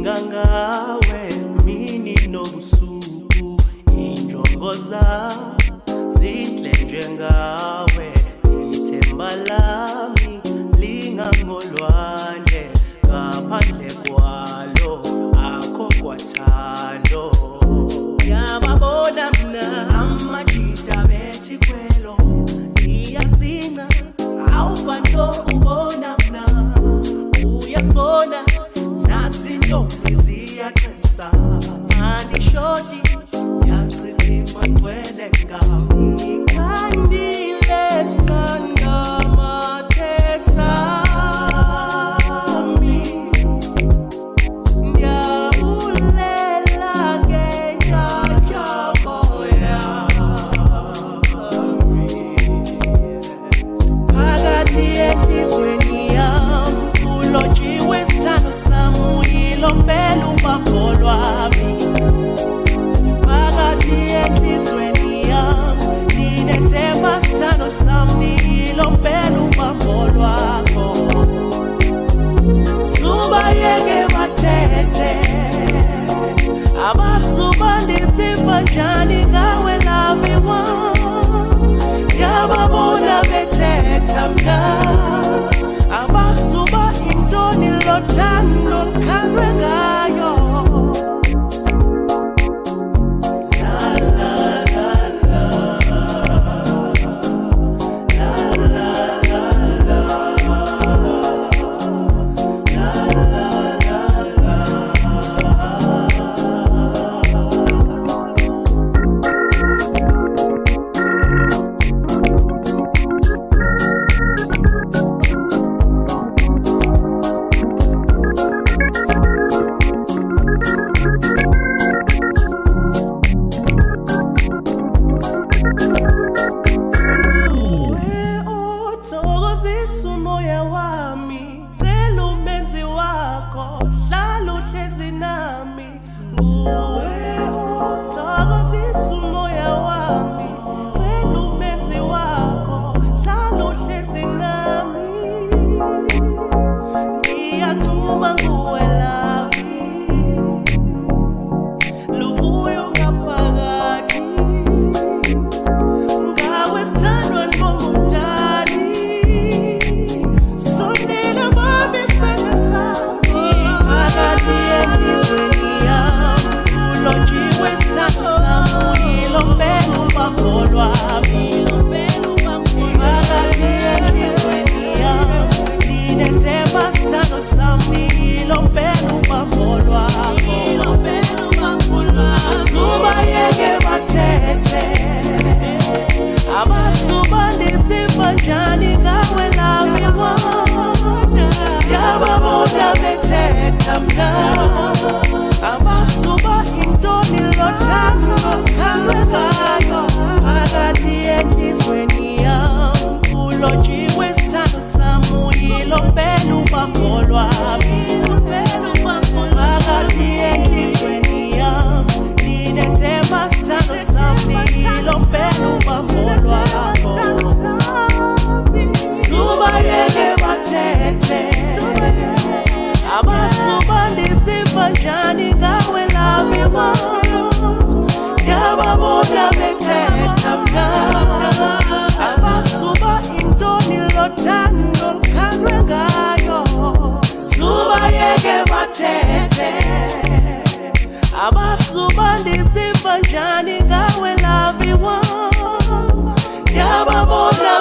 Ngawe mini nobusuku injongo zinhle njengawe ithemba lami lingangolwandle ngaphandle kwalo akho kwathando yababona mna amagita bethi kwelo iyasina awufanto ubona mna uyasibona nasintombi ziyaqinisa anishoti yachilima ngwele ngami kandile singangamathesami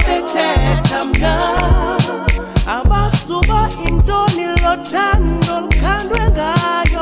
bethethamna abasuba intoni lothando lukhandwe ngayo.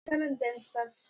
Fun and dance stuff.